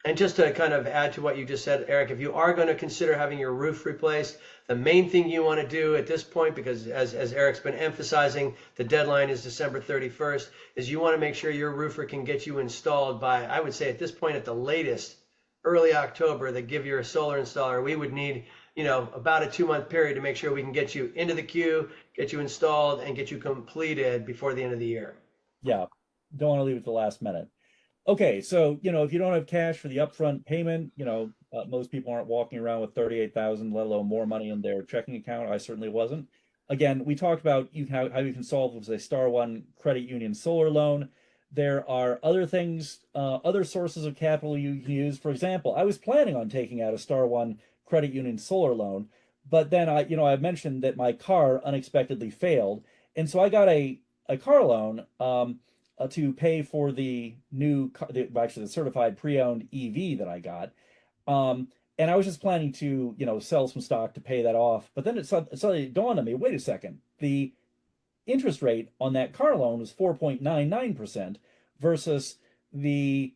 And just to kind of add to what you just said, Eric, if you are going to consider having your roof replaced, the main thing you want to do at this point, because as Eric's been emphasizing, the deadline is December 31st, is you want to make sure your roofer can get you installed by, I would say at this point at the latest, early October, that give your solar installer, we would need, about a 2-month period to make sure we can get you into the queue, get you installed, and get you completed before the end of the year. Yeah. Don't want to leave it to the last minute. Okay, so if you don't have cash for the upfront payment, most people aren't walking around with 38,000, let alone more money in their checking account. I certainly wasn't. Again, we talked about how you can solve with a Star One credit union solar loan. There are other things, other sources of capital you can use. For example, I was planning on taking out a Star One credit union solar loan, but then I mentioned that my car unexpectedly failed, and so I got a a car loan to pay for the actually the certified pre-owned EV that I got. And I was just planning to, sell some stock to pay that off. But then it suddenly dawned on me, wait a second, the interest rate on that car loan was 4.99% versus the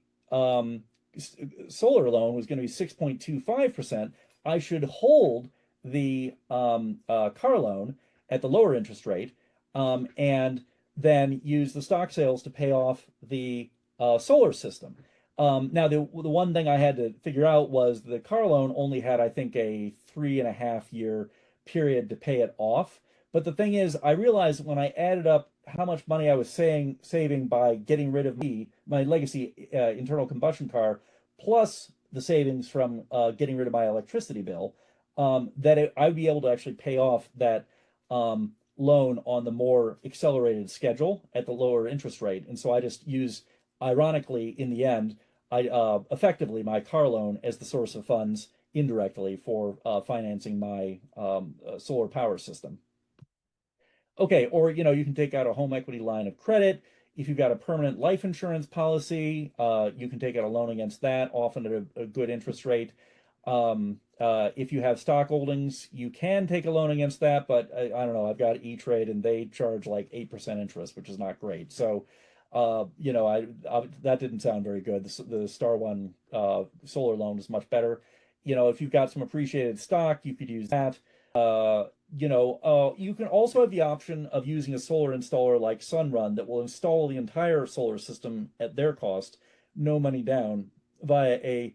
solar loan was going to be 6.25%. I should hold the car loan at the lower interest rate, and then use the stock sales to pay off the solar system. Now, the one thing I had to figure out was the car loan only had, I think, a 3.5 year period to pay it off. But the thing is, I realized when I added up how much money I was saving by getting rid of my legacy internal combustion car, plus the savings from getting rid of my electricity bill, I'd be able to actually pay off that loan on the more accelerated schedule at the lower interest rate. And so I just use, ironically, in the end, effectively my car loan as the source of funds indirectly for financing my solar power system. Okay, or you can take out a home equity line of credit. If you've got a permanent life insurance policy, you can take out a loan against that, often at a good interest rate. If you have stock holdings, you can take a loan against that, but I don't know. I've got E-Trade and they charge like 8% interest, which is not great. So, that didn't sound very good. The Star One solar loan is much better. If you've got some appreciated stock, you could use that. You can also have the option of using a solar installer like Sunrun that will install the entire solar system at their cost, no money down, via a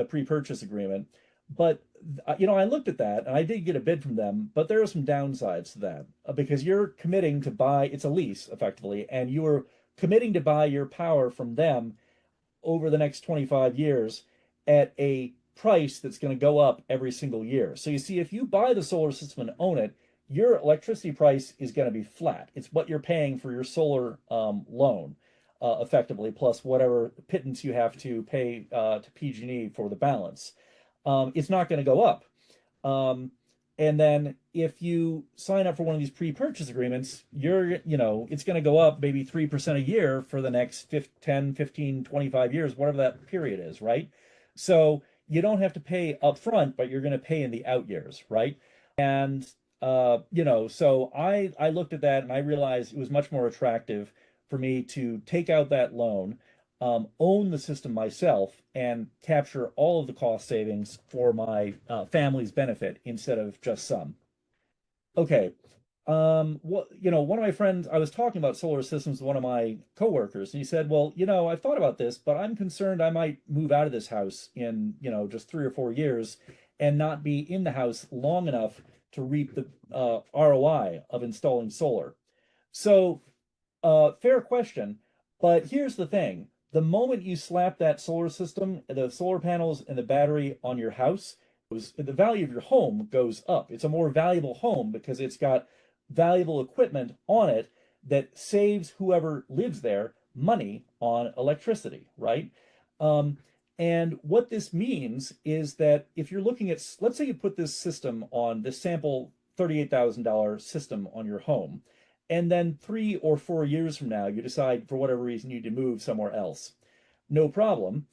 pre-purchase agreement. But I looked at that and I did get a bid from them, but there are some downsides to that because you're committing to buy, it's a lease effectively, and you are committing to buy your power from them over the next 25 years at a price that's going to go up every single year. So you see, if you buy the solar system and own it, your electricity price is going to be flat. It's what you're paying for your solar loan, effectively, plus whatever pittance you have to pay to PG&E for the balance. It's not going to go up. And then if you sign up for one of these pre-purchase agreements, it's going to go up maybe 3% a year for the next 10, 15, 25 years, whatever that period is, right? So you don't have to pay up front, but you're going to pay in the out years, right? And, so I looked at that and I realized it was much more attractive for me to take out that loan, own the system myself, and capture all of the cost savings for my family's benefit instead of just some. Okay. One of my friends, I was talking about solar systems with one of my coworkers, and he said, well, I've thought about this, but I'm concerned I might move out of this house in, just 3 or 4 years and not be in the house long enough to reap the ROI of installing solar. So, fair question, but here's the thing. The moment you slap that solar system, the solar panels and the battery on your house, the value of your home goes up. It's a more valuable home because it's got valuable equipment on it that saves whoever lives there money on electricity, right? And what this means is that if you're looking at, let's say you put this system on this sample $38,000 system on your home, and then 3 or 4 years from now, you decide for whatever reason you need to move somewhere else. No problem.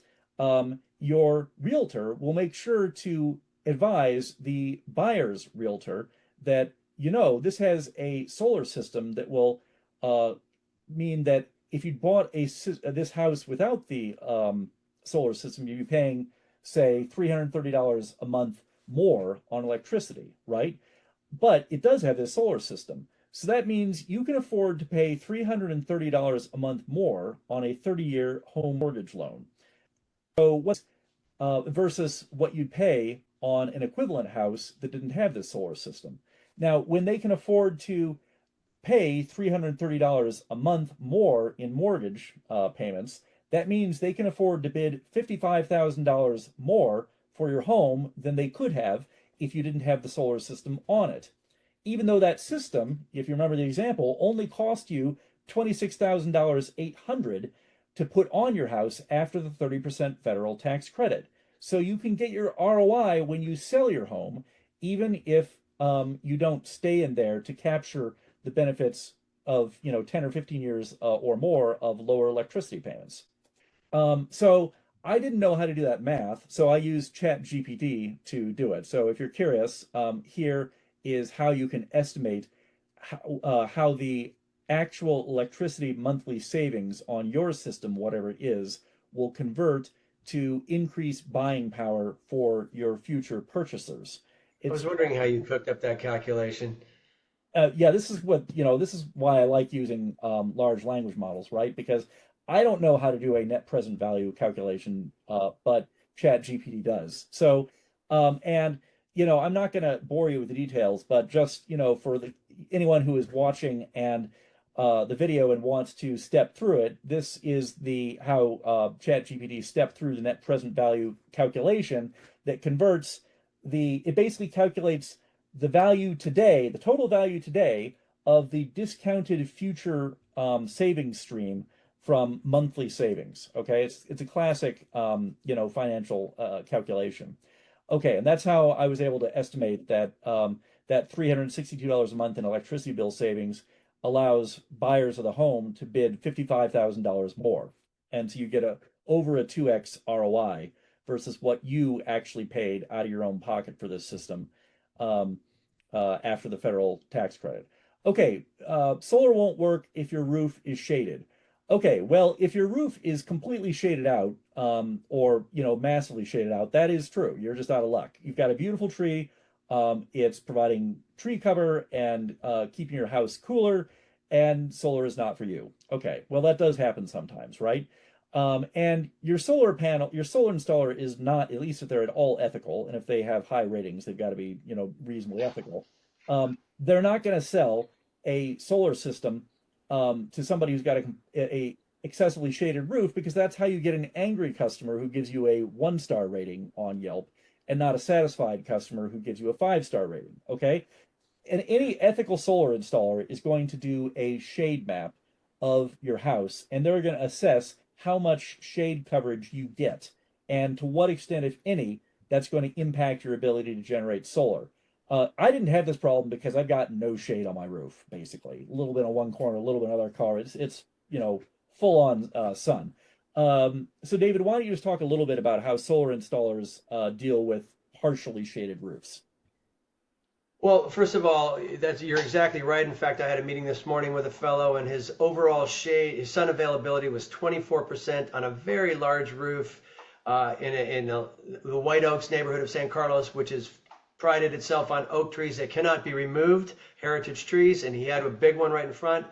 Your realtor will make sure to advise the buyer's realtor that, this has a solar system that will mean that if you bought this house without the solar system, you'd be paying, say, $330 a month more on electricity, right? But it does have this solar system. So that means you can afford to pay $330 a month more on a 30-year home mortgage loan. So what's versus what you'd pay on an equivalent house that didn't have this solar system. Now, when they can afford to pay $330 a month more in mortgage payments, that means they can afford to bid $55,000 more for your home than they could have if you didn't have the solar system on it. Even though that system, if you remember the example, only cost you $26,800 to put on your house after the 30% federal tax credit. So you can get your ROI when you sell your home, even if you don't stay in there to capture the benefits of 10 or 15 years or more of lower electricity payments. So I didn't know how to do that math, so I used ChatGPT to do it. So if you're curious, here is how you can estimate how the actual electricity monthly savings on your system, whatever it is, will convert to increased buying power for your future purchasers. I was It's wondering how you cooked up that calculation. Yeah, this is what, this is why I like using large language models, right? Because I don't know how to do a net present value calculation, but ChatGPT does. So, and I'm not going to bore you with the details, but just for anyone who is watching and the video and wants to step through it, this is the how ChatGPT stepped through the net present value calculation that converts it basically calculates the value today, the total value today of the discounted future savings stream from monthly savings. Okay, it's a classic financial calculation. Okay, and that's how I was able to estimate that that $362 a month in electricity bill savings allows buyers of the home to bid $55,000 more, and so you get over a 2x ROI versus what you actually paid out of your own pocket for this system. After the federal tax credit. Okay, solar won't work if your roof is shaded. Okay, well, if your roof is completely shaded out, or massively shaded out, that is true. You're just out of luck. You've got a beautiful tree. It's providing tree cover and keeping your house cooler, and solar is not for you. Okay, well, that does happen sometimes, right? And your solar installer is not, at least if they're at all ethical, and if they have high ratings, they've got to be, reasonably ethical. They're not going to sell a solar system to somebody who's got a excessively shaded roof, because that's how you get an angry customer who gives you a 1-star rating on Yelp, and not a satisfied customer who gives you a 5-star rating. Okay, and any ethical solar installer is going to do a shade map of your house, and they're going to assess how much shade coverage you get and to what extent, if any, that's going to impact your ability to generate solar. I didn't have this problem because I've got no shade on my roof, basically. A little bit on one corner, a little bit on the other corner. It's full on sun. So David, why don't you just talk a little bit about how solar installers deal with partially shaded roofs? Well, first of all, you're exactly right. In fact, I had a meeting this morning with a fellow, and his overall his sun availability was 24% on a very large roof in the White Oaks neighborhood of San Carlos, which is prided itself on oak trees that cannot be removed, heritage trees, and he had a big one right in front.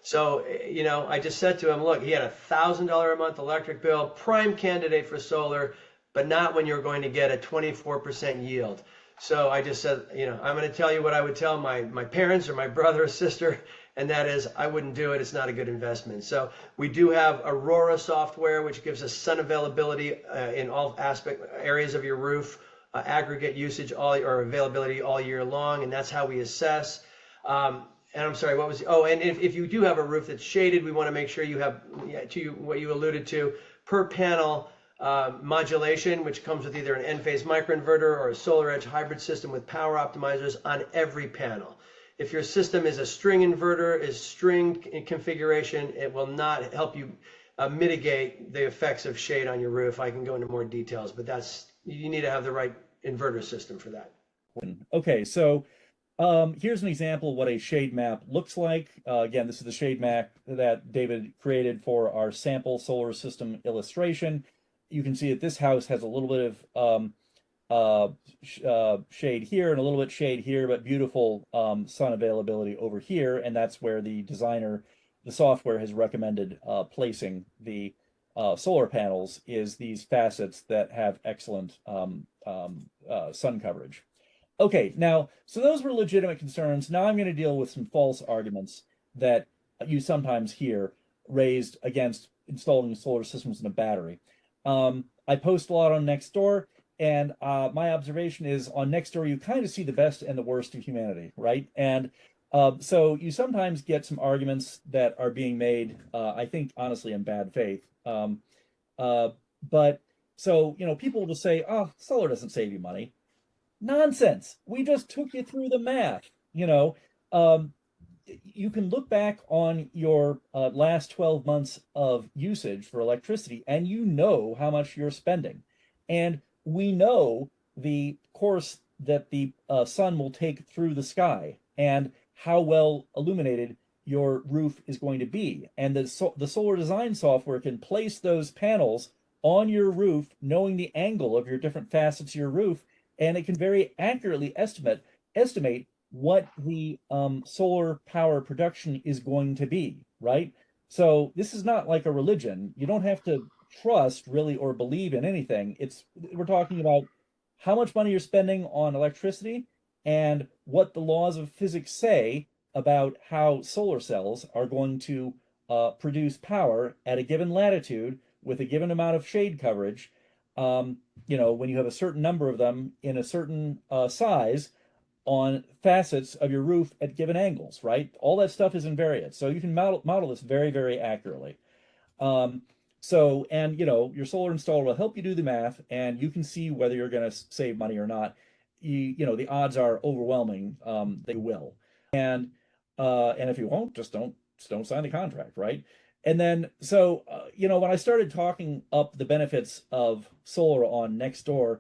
So, I just said to him, look, he had $1,000 a month electric bill, prime candidate for solar, but not when you're going to get a 24% yield. So I just said, I'm going to tell you what I would tell my parents or my brother or sister, and that is I wouldn't do it. It's not a good investment. So we do have Aurora software, which gives us sun availability in all areas of your roof, aggregate usage or availability all year long, and that's how we assess. And I'm sorry, and if you do have a roof that's shaded, we want to make sure you have, what you alluded to, per panel modulation, which comes with either an Enphase microinverter or a SolarEdge hybrid system with power optimizers on every panel. If your system is a string inverter, is string configuration, it will not help you mitigate the effects of shade on your roof. I can go into more details, but you need to have the right inverter system for that. Okay, so here's an example of what a shade map looks like. Again, this is the shade map that David created for our sample solar system illustration. You can see that this house has a little bit of shade here and a little bit shade here, but beautiful sun availability over here, and that's where the software has recommended placing the solar panels, is these facets that have excellent sun coverage. Okay, now, so those were legitimate concerns. Now I'm going to deal with some false arguments that you sometimes hear raised against installing solar systems in a battery. I post a lot on Nextdoor, and my observation is on Nextdoor, you kind of see the best and the worst of humanity, right? And so you sometimes get some arguments that are being made, I think, honestly, in bad faith. But so, people will just say, oh, solar doesn't save you money. Nonsense. We just took you through the math. you can look back on your last 12 months of usage for electricity and you know how much you're spending. And we know the course that the sun will take through the sky and how well illuminated your roof is going to be. And the solar design software can place those panels on your roof, knowing the angle of your different facets of your roof, and it can very accurately estimate what the solar power production is going to be, right? So this is not like a religion. You don't have to trust really or believe in anything. We're talking about how much money you're spending on electricity and what the laws of physics say about how solar cells are going to produce power at a given latitude with a given amount of shade coverage. When you have a certain number of them in a certain size on facets of your roof at given angles, right? All that stuff is invariant. So you can model this very, very accurately. Um, and your solar installer will help you do the math and you can see whether you're going to save money or not. The odds are overwhelming that you will. And if you won't, just don't sign the contract, right? And then when I started talking up the benefits of solar on Nextdoor,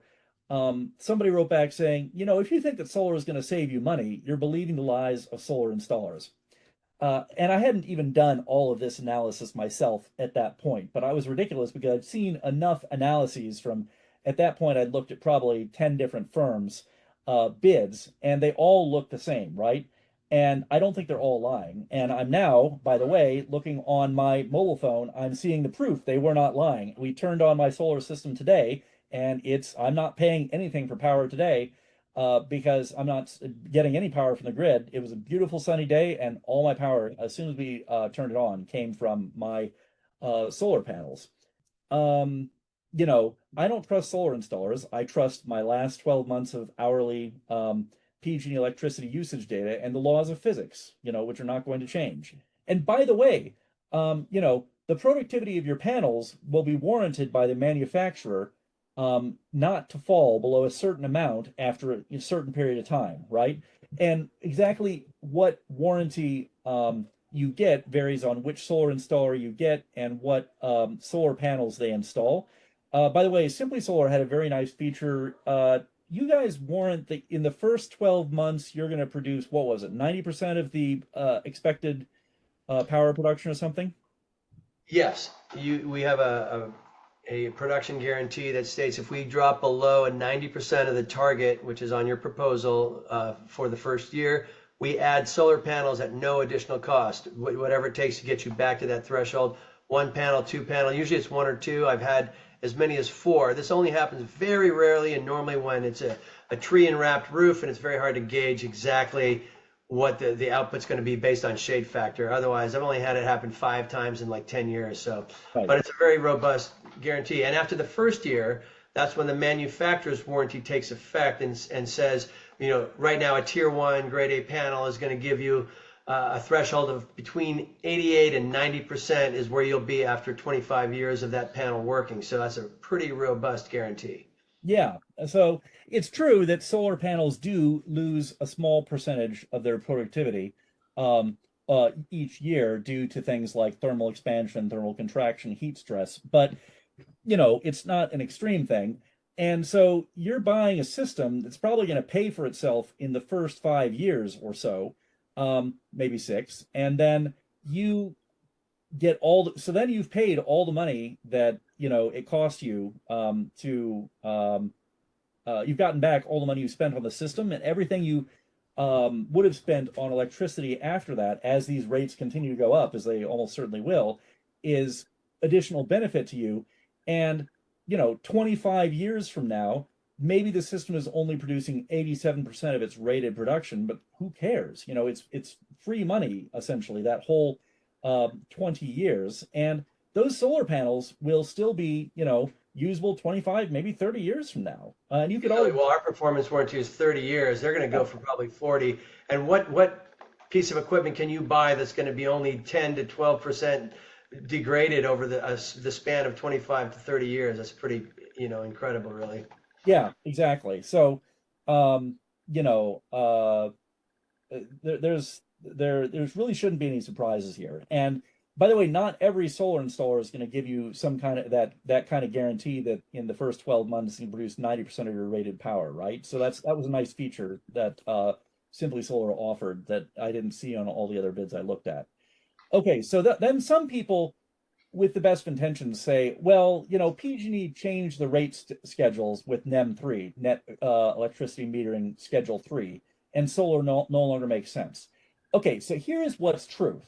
somebody wrote back saying, if you think that solar is going to save you money, you're believing the lies of solar installers. And I hadn't even done all of this analysis myself at that point, but I was ridiculous because I'd seen enough analyses from, at that point, I'd looked at probably 10 different firms' bids, and they all look the same, right? And I don't think they're all lying. And I'm now, by the way, looking on my mobile phone, I'm seeing the proof they were not lying. We turned on my solar system today, and I'm not paying anything for power today because I'm not getting any power from the grid. It was a beautiful sunny day, and all my power, as soon as we turned it on, came from my solar panels. I don't trust solar installers. I trust my last 12 months of hourly PG&E electricity usage data and the laws of physics, which are not going to change. And by the way, the productivity of your panels will be warranted by the manufacturer not to fall below a certain amount after a certain period of time, right? And exactly what warranty you get varies on which solar installer you get and what solar panels they install. By the way, Simply Solar had a very nice feature. You guys warrant that in the first 12 months, you're going to produce, what was it, 90% of the expected power production or something? Yes, we have a production guarantee that states if we drop below a 90% of the target, which is on your proposal for the first year, we add solar panels at no additional cost, whatever it takes to get you back to that threshold. One panel, two panel, usually it's one or two. I've had as many as four. This only happens very rarely and normally when it's a tree enwrapped roof and it's very hard to gauge exactly what the output's going to be based on shade factor. Otherwise, I've only had it happen 5 times in like 10 years. So, Right. but it's a very robust guarantee. And after the first year, that's when the manufacturer's warranty takes effect and says, right now a tier 1 grade A panel is going to give you a threshold of between 88 and 90% is where you'll be after 25 years of that panel working. So that's a pretty robust guarantee. Yeah. So it's true that solar panels do lose a small percentage of their productivity each year due to things like thermal expansion, thermal contraction, heat stress. But, it's not an extreme thing. And so you're buying a system that's probably going to pay for itself in the first 5 years or so, maybe 6. And then you so then you've paid all the money that it cost you you've gotten back all the money you spent on the system, and everything you would have spent on electricity after that, as these rates continue to go up, as they almost certainly will, is additional benefit to you. And 25 years from now, maybe the system is only producing 87% of its rated production, but who cares? It's free money essentially that whole 20 years, and those solar panels will still be usable 25, maybe 30 years from now. And you could Really, always, well, our performance warranty is 30 years. They're going to go for probably 40. And what piece of equipment can you buy that's going to be only 10 to 12% degraded over the span of 25 to 30 years? That's pretty, incredible, really. yeah, exactly. So, um, you know, there's there's really shouldn't be any surprises here. And by the way, not every solar installer is going to give you some kind of that kind of guarantee that in the first 12 months you produce 90% of your rated power, right? So that was a nice feature that Simply Solar offered that I didn't see on all the other bids I looked at. Okay, so then some people with the best intentions say, well, PG&E changed the rate schedules with NEM 3, Net Electricity Metering Schedule 3, and solar no longer makes sense. Okay, so here is what's true.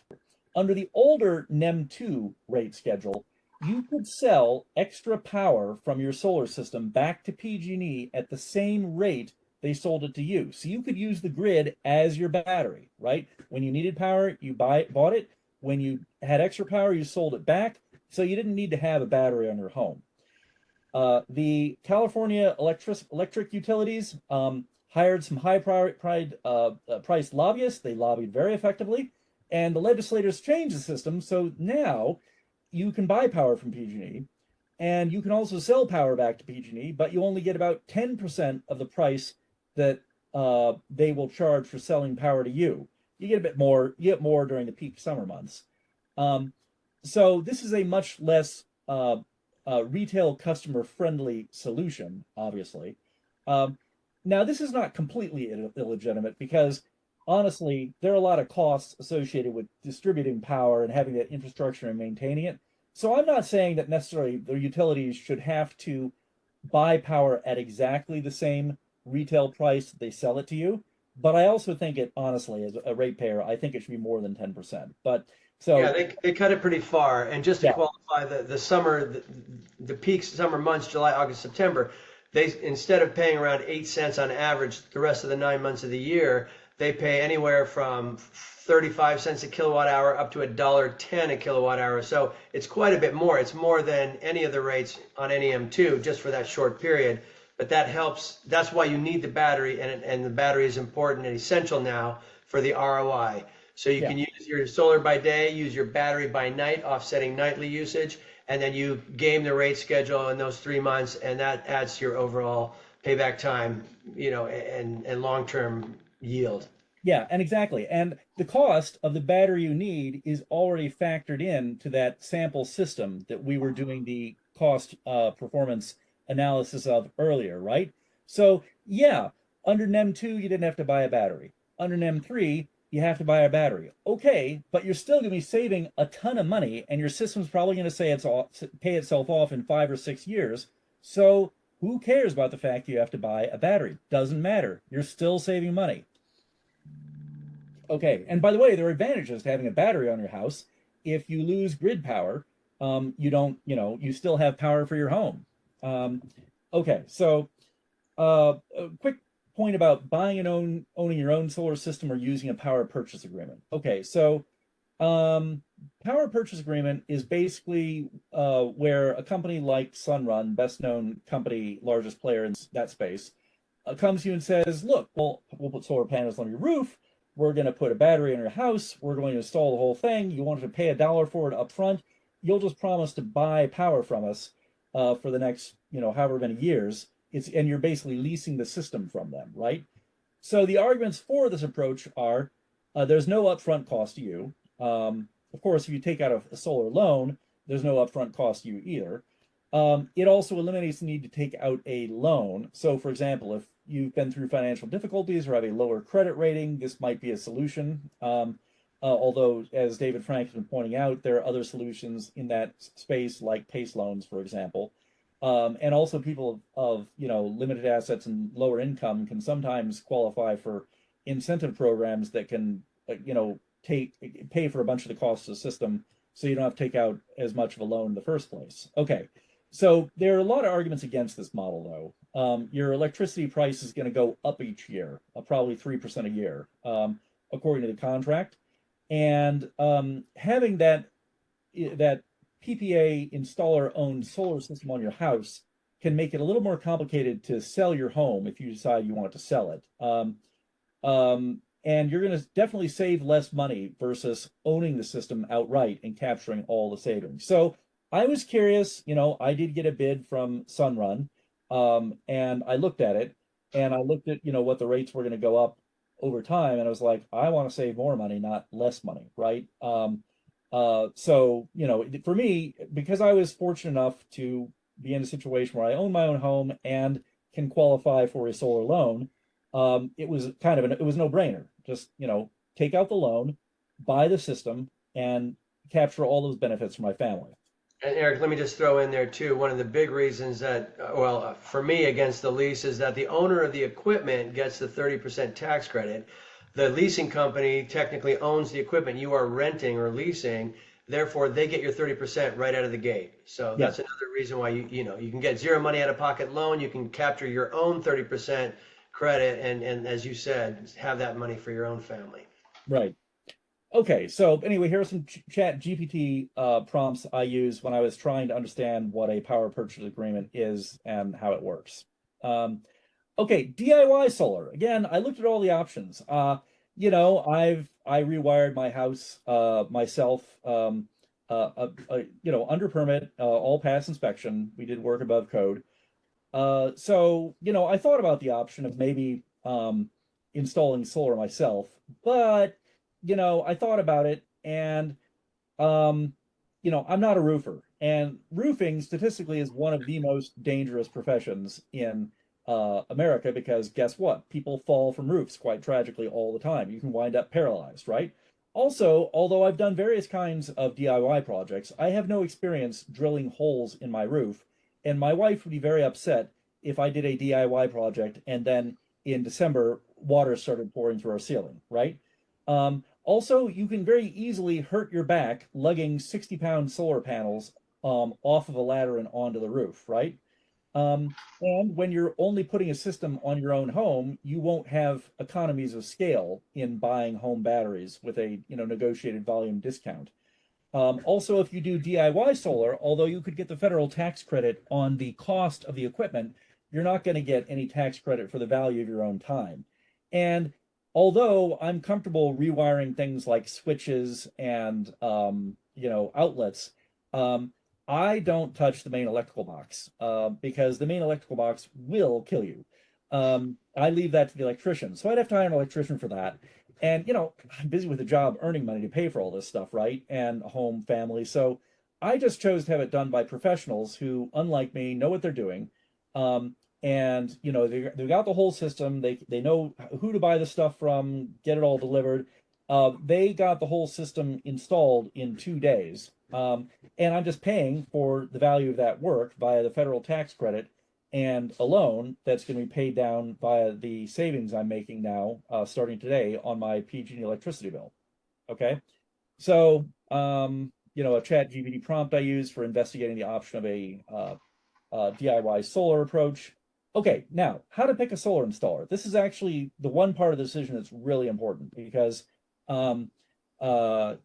Under the older NEM 2 rate schedule, you could sell extra power from your solar system back to PG&E at the same rate they sold it to you. So you could use the grid as your battery, right? When you needed power, you bought it. When you had extra power, you sold it back. So you didn't need to have a battery on your home. The California electric utilities hired some high-priced lobbyists. They lobbied very effectively, and the legislators changed the system. So now you can buy power from PG&E, and you can also sell power back to PG&E, but you only get about 10% of the price that they will charge for selling power to you. You get a bit more. You get more during the peak summer months. So this is a much less retail customer friendly solution, obviously. Now, this is not completely illegitimate because honestly, there are a lot of costs associated with distributing power and having that infrastructure and maintaining it. So I'm not saying that necessarily the utilities should have to buy power at exactly the same retail price that they sell it to you. But I also think it, honestly, as a ratepayer, I think it should be more than 10%. But Yeah, so, they cut it pretty far. And just to yeah, qualify the summer, the peak summer months, July, August, September, they instead of paying around 8 cents on average the rest of the 9 months of the year, they pay anywhere from 35 cents a kilowatt hour up to $1.10 a kilowatt hour. So it's quite a bit more. It's more than any of the rates on NEM2 just for that short period. But that helps. That's why you need the battery, and the battery is important and essential now for the ROI. So you yeah. can use your solar by day, use your battery by night, offsetting nightly usage, and then you game the rate schedule in those 3 months, and that adds to your overall payback time, and long-term yield. Yeah, and exactly. And the cost of the battery you need is already factored in to that sample system that we were doing the cost performance analysis of earlier, right? So, yeah, under NEM 2, you didn't have to buy a battery. Under NEM 3, you have to buy a battery. Okay, but you're still going to be saving a ton of money, and your system's probably going to pay itself off in 5 or 6 years. So, who cares about the fact you have to buy a battery? Doesn't matter. You're still saving money. Okay, and by the way, there are advantages to having a battery on your house. If you lose grid power, you don't, you still have power for your home. Um, okay, so a quick point about buying and owning your own solar system or using a power purchase agreement. Okay, so power purchase agreement is basically where a company like Sunrun, best known company, largest player in that space, comes to you and says, look, we'll put solar panels on your roof. We're going to put a battery in your house. We're going to install the whole thing. You want to pay $1 for it up front. You'll just promise to buy power from us for the next, however many years. And you're basically leasing the system from them, right? So the arguments for this approach are there's no upfront cost to you. Of course, if you take out a solar loan, there's no upfront cost to you either. It also eliminates the need to take out a loan. So, for example, if you've been through financial difficulties or have a lower credit rating, this might be a solution. Although, as David Frank has been pointing out, there are other solutions in that space, like PACE loans, for example. And also, people of limited assets and lower income can sometimes qualify for incentive programs that can pay for a bunch of the costs of the system, so you don't have to take out as much of a loan in the first place. Okay, so there are a lot of arguments against this model, though. Your electricity price is going to go up each year, probably 3% a year, according to the contract. And having that PPA installer owned solar system on your house can make it a little more complicated to sell your home if you decide you want to sell it. And you're going to definitely save less money versus owning the system outright and capturing all the savings. So I was curious, I did get a bid from Sunrun, and I looked at it, and I looked at, what the rates were going to go up over time, and I was like, I want to save more money, not less money, right? So, you know, for me, because I was fortunate enough to be in a situation where I own my own home and can qualify for a solar loan, it was kind of it was no brainer. Just, you know, take out the loan, buy the system, and capture all those benefits for my family. And Eric, let me just throw in there too. One of the big reasons that, for me against the lease is that the owner of the equipment gets the 30% tax credit. The leasing company technically owns the equipment you are renting or leasing. Therefore, they get your 30% right out of the gate. So Yeah, that's another reason why you can get zero money out of pocket loan. You can capture your own 30% credit and as you said, have that money for your own family. right. Okay, so anyway, here are some chat GPT prompts I use when I was trying to understand what a power purchase agreement is and how it works. Um, okay, DIY solar. Again, I looked at all the options. You know, I rewired my house myself. You know, under permit, all pass inspection. We did work above code. So you know, I thought about the option of maybe installing solar myself, but you know, I thought about it, and um, you know, I'm not a roofer, and roofing statistically is one of the most dangerous professions in America because guess what? People fall from roofs quite tragically all the time. You can wind up paralyzed, right? Also, although I've done various kinds of DIY projects, I have no experience drilling holes in my roof, and my wife would be very upset if I did a DIY project and then in December water started pouring through our ceiling, right? Also, you can very easily hurt your back lugging 60-pound solar panels off of a ladder and onto the roof, right? And when you're only putting a system on your own home, you won't have economies of scale in buying home batteries with a, you know, negotiated volume discount. Also, if you do DIY solar, although you could get the federal tax credit on the cost of the equipment, you're not going to get any tax credit for the value of your own time. And although I'm comfortable rewiring things like switches and you know, outlets, um, I don't touch the main electrical box because the main electrical box will kill you. I leave that to the electrician, so I'd have to hire an electrician for that. And, you know, I'm busy with a job earning money to pay for all this stuff, right? And a home, family. So I just chose to have it done by professionals who, unlike me, know what they're doing. Um, and, you know, they've got the whole system. They know who to buy the stuff from, get it all delivered. They got the whole system installed in 2 days. And I'm just paying for the value of that work via the federal tax credit and a loan that's going to be paid down via the savings I'm making now, starting today on my PG&E electricity bill. Okay, so you know, a Chat GPT prompt I use for investigating the option of a DIY solar approach. Okay, now how to pick a solar installer. This is actually the one part of the decision that's really important because um, uh,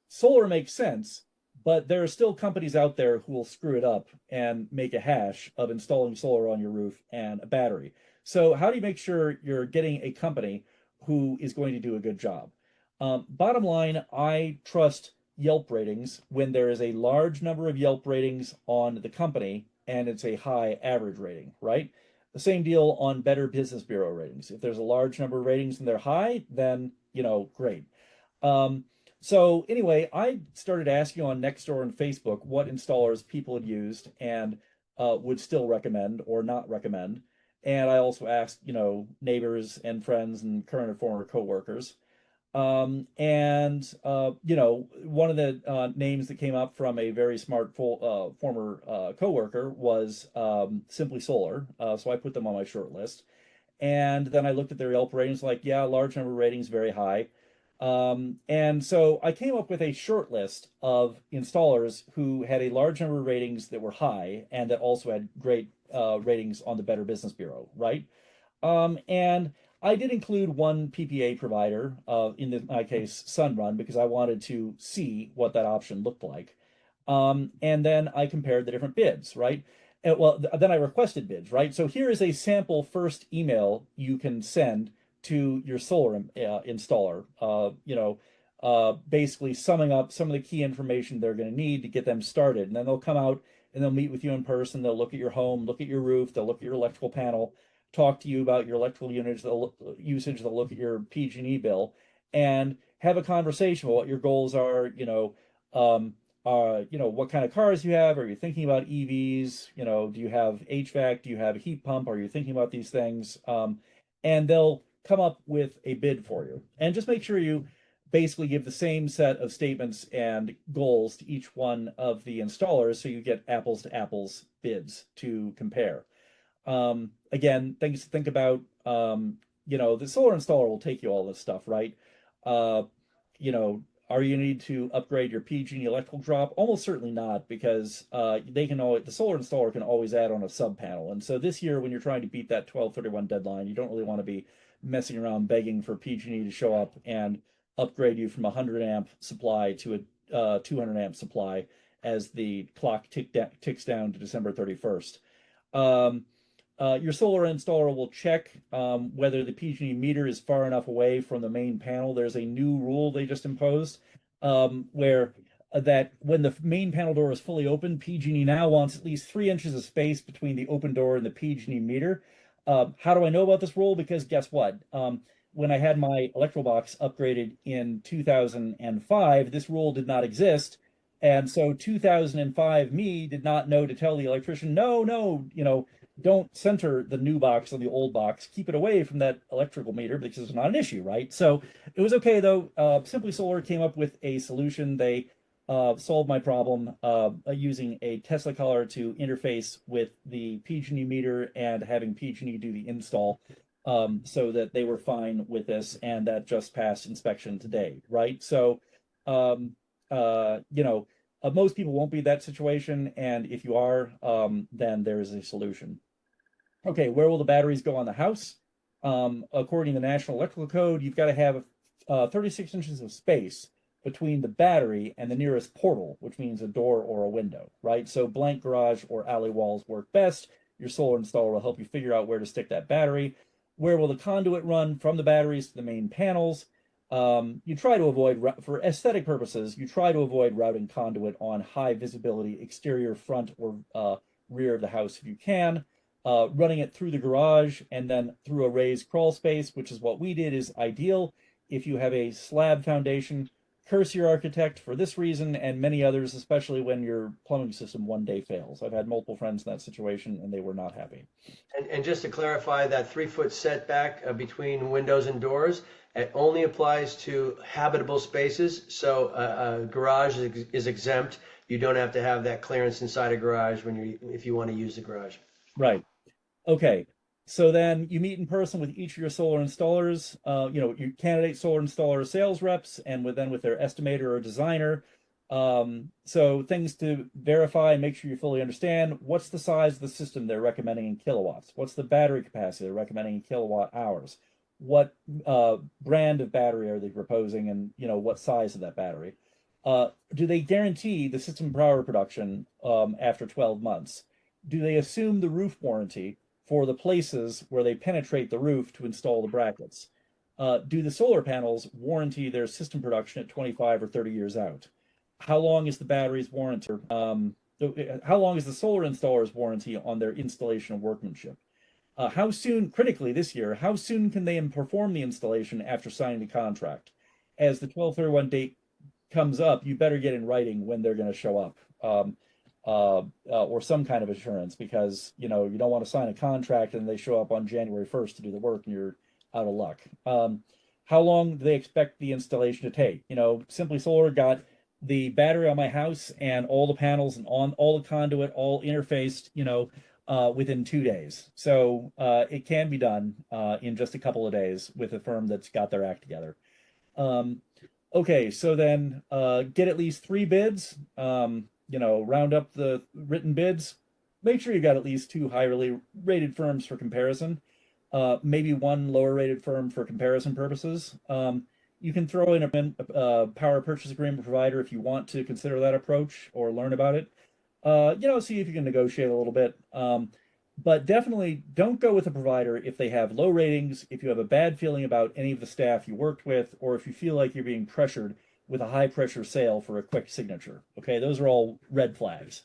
solar makes sense, but there are still companies out there who will screw it up and make a hash of installing solar on your roof and a battery. So, how do you make sure you're getting a company who is going to do a good job? Bottom line, I trust Yelp ratings when there is a large number of Yelp ratings on the company and it's a high average rating, right? The same deal on Better Business Bureau ratings. If there's a large number of ratings and they're high, then, you know, great. Um, so anyway, I started asking on Nextdoor and Facebook what installers people had used and would still recommend or not recommend. And I also asked, you know, neighbors and friends and current and former coworkers. You know, one of the names that came up from a very smart former coworker was Simply Solar. So I put them on my short list. And then I looked at their Yelp ratings, like, yeah, large number of ratings, very high. And so I came up with a short list of installers who had a large number of ratings that were high and that also had great ratings on the Better Business Bureau, right? And I did include one PPA provider, my case, Sunrun, because I wanted to see what that option looked like. And then I compared the different bids, right? And, well, then I requested bids, right? So here is a sample first email you can send to your solar installer, you know, basically summing up some of the key information they're going to need to get them started. And then they'll come out and they'll meet with you in person. They'll look at your home, look at your roof, they'll look at your electrical panel. talk to you about your electrical units, usage, they'll look at your PG&E bill and have a conversation about what your goals are, what kind of cars you have. Are you thinking about EVs? Do you have HVAC? Do you have a heat pump? Are you thinking about these things? And they'll come up with a bid for you. And just make sure you basically give the same set of statements and goals to each one of the installers so you get apples to apples bids to compare. Again, things to think about. The solar installer will take you all this stuff, right? Uh, are you need to upgrade your PG&E electrical drop? Almost certainly not, because the solar installer can always add on a sub panel. And so this year, when you're trying to beat that 12/31 deadline, you don't really want to be messing around begging for PG&E to show up and upgrade you from a 100 amp supply to a 200 amp supply as the clock ticks down to December 31st. Your solar installer will check whether the PG&E meter is far enough away from the main panel. There's a new rule they just imposed where that when the main panel door is fully open, PG&E now wants at least 3 inches of space between the open door and the PG&E meter. How do I know about this rule? Because guess what? When I had my electrical box upgraded in 2005, this rule did not exist. And so 2005 me did not know to tell the electrician, no, don't center the new box on the old box. Keep it away from that electrical meter because it's not an issue, right? So it was okay, though. Simply Solar came up with a solution. They solved my problem using a Tesla collar to interface with the PG&E meter and having PG&E do the install so that they were fine with this, and that just passed inspection today, right? So, most people won't be in that situation, and if you are, then there is a solution. Okay, where will the batteries go on the house? According to the National Electrical Code, you've got to have 36 inches of space between the battery and the nearest portal, which means a door or a window, right? So blank garage or alley walls work best. Your solar installer will help you figure out where to stick that battery. Where will the conduit run from the batteries to the main panels? You try to avoid, for aesthetic purposes, you try to avoid routing conduit on high visibility exterior front or rear of the house if you can. Running it through the garage and then through a raised crawl space, which is what we did, is ideal. If you have a slab foundation, curse your architect for this reason and many others, especially when your plumbing system one day fails. I've had multiple friends in that situation and they were not happy. And just to clarify, that 3-foot setback between windows and doors, it only applies to habitable spaces. So a garage is exempt. You don't have to have that clearance inside a garage if you want to use the garage. Right. Okay. So then you meet in person with each of your solar installers, your candidate solar installer sales reps, and with their estimator or designer. So things to verify and make sure you fully understand: what's the size of the system they're recommending in kilowatts? What's the battery capacity they're recommending in kilowatt hours? What brand of battery are they proposing, and what size of that battery? Do they guarantee the system power production after 12 months? Do they assume the roof warranty for the places where they penetrate the roof to install the brackets? Do the solar panels warranty their system production at 25 or 30 years out? How long is the battery's warranty? How long is the solar installer's warranty on their installation and workmanship? How soon, critically this year, how soon can they perform the installation after signing the contract? As the 12/31 date comes up, you better get in writing when they're going to show up. Or some kind of assurance, because you don't want to sign a contract and they show up on January 1st to do the work and you're out of luck. How long do they expect the installation to take? Simply Solar got the battery on my house and all the panels and on all the conduit all interfaced, within 2 days. So it can be done in just a couple of days with a firm that's got their act together. Okay, so then get at least 3 bids. Round up the written bids. Make sure you got at least 2 highly rated firms for comparison. Maybe 1 lower rated firm for comparison purposes. You can throw in a power purchase agreement provider if you want to consider that approach or learn about it. See if you can negotiate a little bit. But definitely don't go with a provider if they have low ratings, if you have a bad feeling about any of the staff you worked with, or if you feel like you're being pressured with a high pressure sale for a quick signature. Okay, those are all red flags.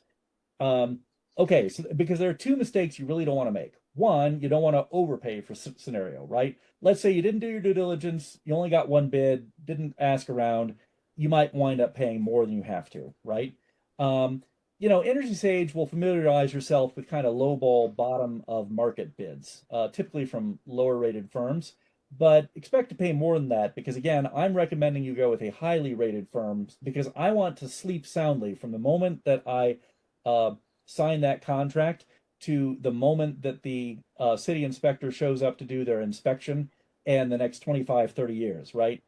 Okay, so because there are 2 mistakes you really don't want to make. One, you don't want to overpay for scenario, right? Let's say you didn't do your due diligence, you only got one bid, didn't ask around, you might wind up paying more than you have to, right? Um, Energy Sage will familiarize yourself with kind of lowball bottom of market bids, typically from lower rated firms, but expect to pay more than that because, again, I'm recommending you go with a highly rated firm because I want to sleep soundly from the moment that I uh, sign that contract to the moment that the city inspector shows up to do their inspection and the next 25, 30 years, right?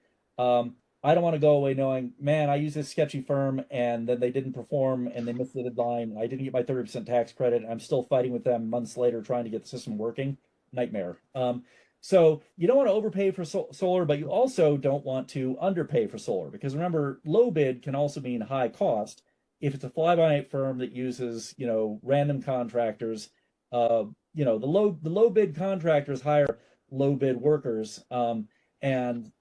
I don't want to go away knowing, man, I use this sketchy firm and then they didn't perform and they missed the deadline. I didn't get my 30% tax credit. I'm still fighting with them months later trying to get the system working. Nightmare. So you don't want to overpay for solar, but you also don't want to underpay for solar because remember, low bid can also mean high cost. If it's a fly-by-night firm that uses, random contractors, uh, the low bid contractors hire low bid workers, and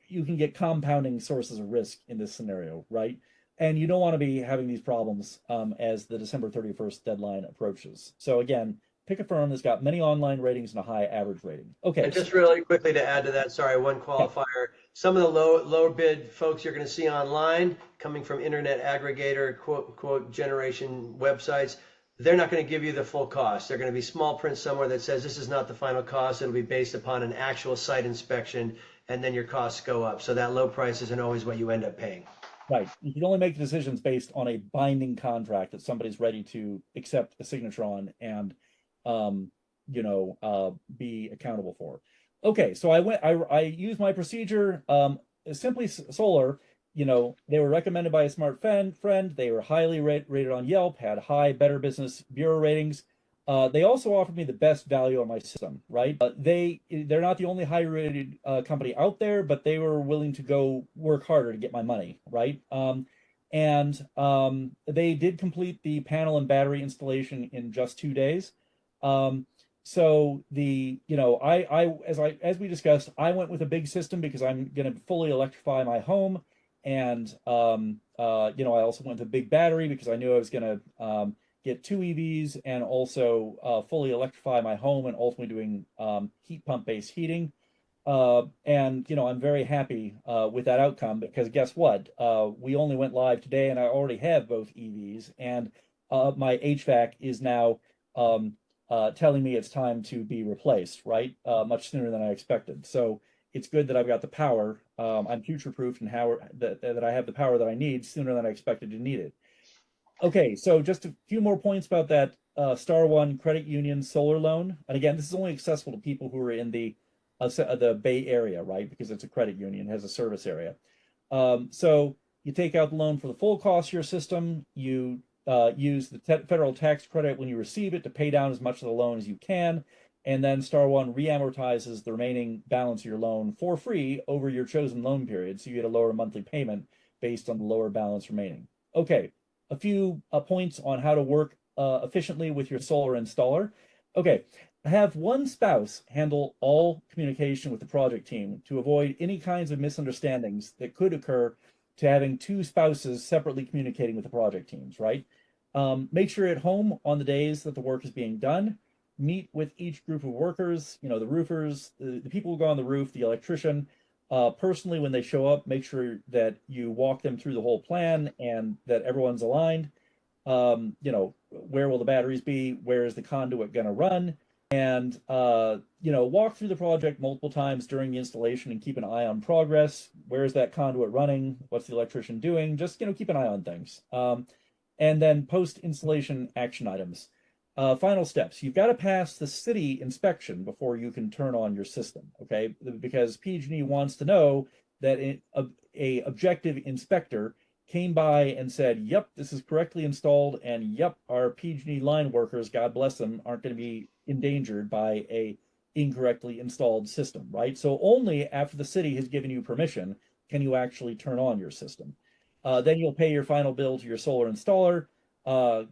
you can get compounding sources of risk in this scenario, right? And you don't want to be having these problems as the December 31st deadline approaches. So again, pick a firm that's got many online ratings and a high average rating. Okay, And just really quickly to add to that, sorry, one yeah, qualifier. Some of the lower bid folks you're going to see online coming from internet aggregator quote generation websites, they're not going to give you the full cost. They're going to be small print somewhere that says this is not the final cost. It'll be based upon an actual site inspection, and then your costs go up. So that low price isn't always what you end up paying. right. You can only make decisions based on a binding contract that somebody's ready to accept a signature on and um, be accountable for. Okay, so I used my procedure. Simply Solar, they were recommended by a smart friend. They were highly rated on Yelp, had high Better Business Bureau ratings. They also offered me the best value on my system, right? They're not the only high rated company out there, but they were willing to go work harder to get my money, right? And they did complete the panel and battery installation in just 2 days. Um, so as we discussed, I went with a big system because I'm going to fully electrify my home, and I also went with a big battery because I knew I was going to get two EVs and also fully electrify my home and ultimately doing heat pump based heating. And I'm very happy with that outcome because guess what? We only went live today, and I already have both EVs, and my HVAC is now telling me it's time to be replaced, right? Much sooner than I expected. So it's good that I've got the power. I'm future proofed and how that I have the power that I need sooner than I expected to need it. Okay, so just a few more points about that Star One Credit Union solar loan. And again, this is only accessible to people who are in the Bay Area, right? Because it's a credit union, has a service area. So you take out the loan for the full cost of your system. You use the federal tax credit when you receive it to pay down as much of the loan as you can. And then Star One reamortizes the remaining balance of your loan for free over your chosen loan period. So you get a lower monthly payment based on the lower balance remaining. Okay, a few points on how to work efficiently with your solar installer. Okay, have one spouse handle all communication with the project team to avoid any kinds of misunderstandings that could occur to having two spouses separately communicating with the project teams, right? Make sure you're at home on the days that the work is being done. Meet with each group of workers, the roofers, the people who go on the roof, the electrician. Personally, when they show up, make sure that you walk them through the whole plan and that everyone's aligned. Where will the batteries be? Where is the conduit going to run? And walk through the project multiple times during the installation and keep an eye on progress. Where is that conduit running? What's the electrician doing? Just keep an eye on things. And then post installation action items. Final steps. You've got to pass the city inspection before you can turn on your system. Okay, because PG&E wants to know that a objective inspector came by and said, "Yep, this is correctly installed," and "Yep, our PG&E line workers, God bless them, aren't going to be endangered by a incorrectly installed system." Right. So only after the city has given you permission can you actually turn on your system. Then you'll pay your final bill to your solar installer.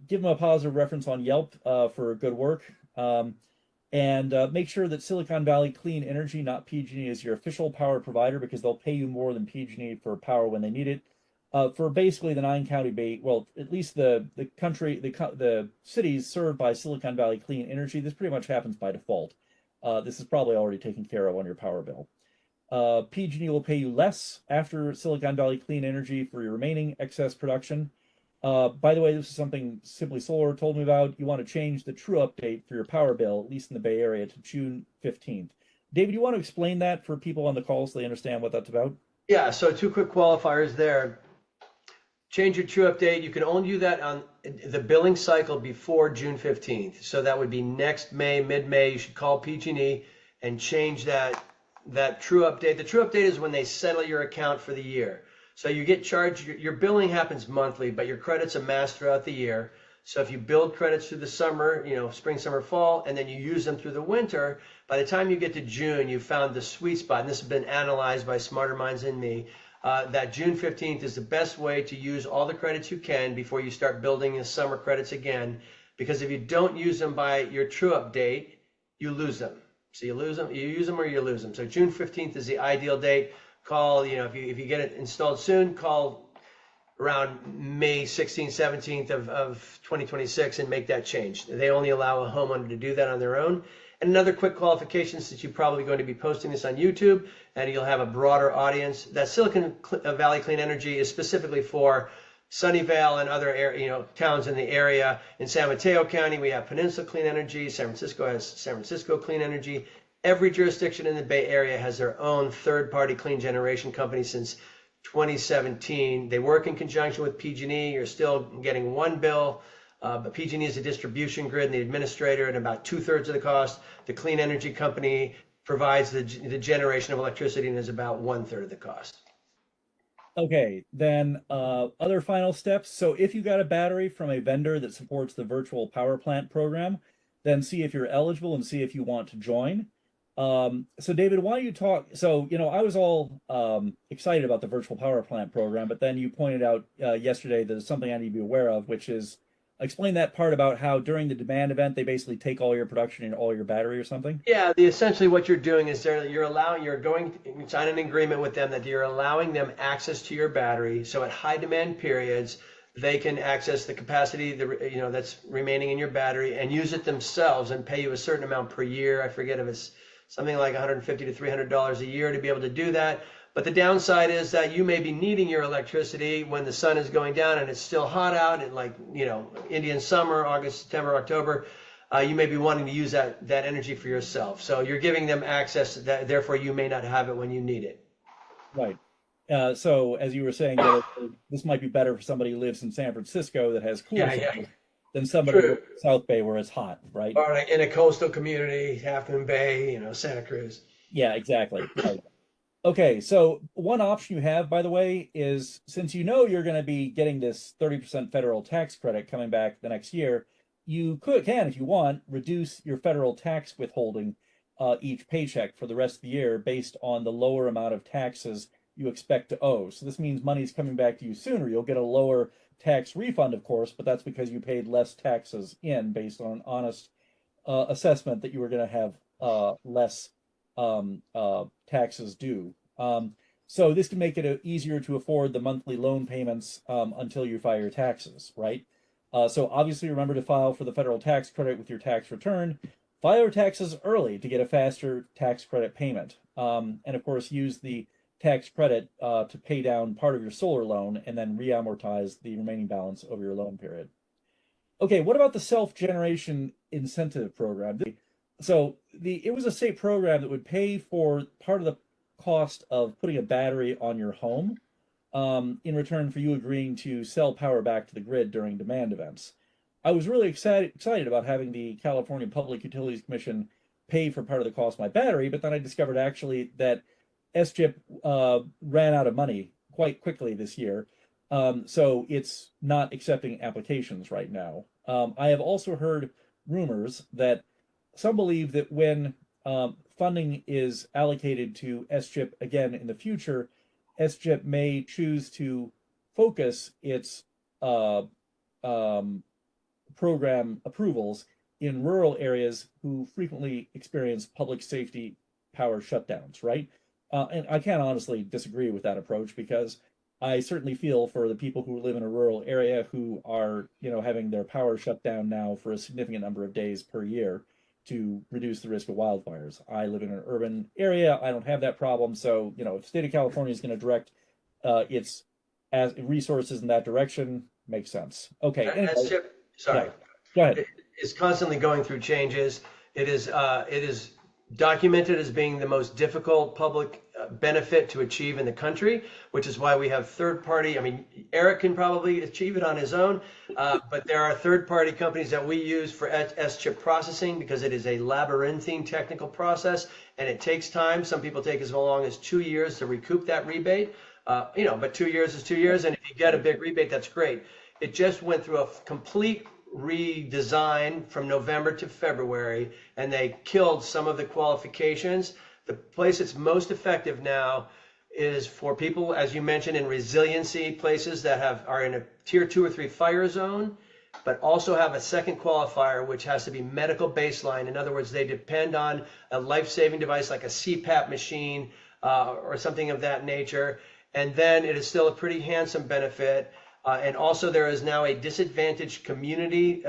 Give them a positive reference on Yelp for good work. And make sure that Silicon Valley Clean Energy, not PG&E, is your official power provider because they'll pay you more than PG&E for power when they need it. for basically the 9 county well, at least the country, the cities served by Silicon Valley Clean Energy. This pretty much happens by default. This is probably already taken care of on your power bill. PG&E will pay you less after Silicon Valley Clean Energy for your remaining excess production. By the way, this is something Simply Solar told me about. You want to change the true update for your power bill, at least in the Bay Area, to June 15th. David, you want to explain that for people on the call so they understand what that's about? Yeah, so two quick qualifiers there. Change your true update. You can only do that on the billing cycle before June 15th. So that would be next May, mid-May. You should call PG&E and change that true update. The true update is when they settle your account for the year. So you get charged, your billing happens monthly, but your credits amass throughout the year. So if you build credits through the summer, spring, summer, fall, and then you use them through the winter, by the time you get to June, you found the sweet spot. And this has been analyzed by smarter minds than me. That June 15th is the best way to use all the credits you can before you start building the summer credits again. Because if you don't use them by your true up date, you lose them. So you lose them, you use them or you lose them. So June 15th is the ideal date. Call, if you get it installed soon, call around May 16th, 17th of 2026 and make that change. They only allow a homeowner to do that on their own. And another quick qualification, since you're probably going to be posting this on YouTube and you'll have a broader audience, that Silicon Valley Clean Energy is specifically for Sunnyvale and other towns in the area. In San Mateo County, we have Peninsula Clean Energy. San Francisco has San Francisco Clean Energy. Every jurisdiction in the Bay Area has their own third-party clean generation company since 2017. They work in conjunction with PG&E. You're still getting one bill, but PG&E is a distribution grid and the administrator, and about 2/3 of the cost. The clean energy company provides the generation of electricity and is about 1/3 of the cost. Okay, then other final steps. So if you got a battery from a vendor that supports the virtual power plant program, then see if you're eligible and see if you want to join. So David, why don't you talk? So, I was all excited about the virtual power plant program, but then you pointed out yesterday that there's something I need to be aware of, which is explain that part about how during the demand event, they basically take all your production and all your battery or something. Yeah, essentially what you're doing is you're going to sign an agreement with them that you're allowing them access to your battery. So at high demand periods, they can access the capacity that's remaining in your battery and use it themselves and pay you a certain amount per year. I forget if it's something like $150 to $300 a year to be able to do that. But the downside is that you may be needing your electricity when the sun is going down and it's still hot out, and Indian summer, August, September, October. You may be wanting to use that energy for yourself. So you're giving them access that, therefore you may not have it when you need it. Right. So as you were saying, this might be better for somebody who lives in San Francisco that has cool than somebody in South Bay where it's hot, right? Or in a coastal community, Half Moon Bay, Santa Cruz. Yeah, exactly. Right. Okay, so one option you have, by the way, is since you're going to be getting this 30% federal tax credit coming back the next year, you can, if you want, reduce your federal tax withholding each paycheck for the rest of the year based on the lower amount of taxes you expect to owe. So this means money's coming back to you sooner. You'll get a lower tax refund, of course, but that's because you paid less taxes in based on an honest assessment that you were going to have less taxes due. So this can make it easier to afford the monthly loan payments until you file your taxes, right? So obviously remember to file for the federal tax credit with your tax return. File your taxes early to get a faster tax credit payment. And of course, use the tax credit to pay down part of your solar loan and then re-amortize the remaining balance over your loan period. Okay, what about the self-generation incentive program? So it was a state program that would pay for part of the cost of putting a battery on your home in return for you agreeing to sell power back to the grid during demand events. I was really excited about having the California Public Utilities Commission pay for part of the cost of my battery, but then I discovered actually that SGIP ran out of money quite quickly this year, so it's not accepting applications right now. I have also heard rumors that some believe that when funding is allocated to SGIP again in the future, SGIP may choose to focus its program approvals in rural areas who frequently experience public safety power shutdowns, right? And I can't honestly disagree with that approach because I certainly feel for the people who live in a rural area who are, having their power shut down now for a significant number of days per year to reduce the risk of wildfires. I live in an urban area. I don't have that problem. So, if the state of California is going to direct its as resources in that direction, makes sense. Okay. As Anyway, Chip, yeah, sorry, go ahead. is constantly going through changes. It is documented as being the most difficult public benefit to achieve in the country, which is why we have third party. I mean, Eric can probably achieve it on his own, but there are third party companies that we use for S-chip processing because it is a labyrinthine technical process and it takes time. Some people take as long as 2 years to recoup that rebate. But 2 years is 2 years, and if you get a big rebate, that's great. It just went through a complete redesign from November to February, and they killed some of the qualifications. The place that's most effective now is for people, as you mentioned, in resiliency places that are in a tier 2 or 3 fire zone, but also have a second qualifier, which has to be medical baseline. In other words, they depend on a life-saving device like a CPAP machine or something of that nature. And then it is still a pretty handsome benefit. And also there is now a disadvantaged community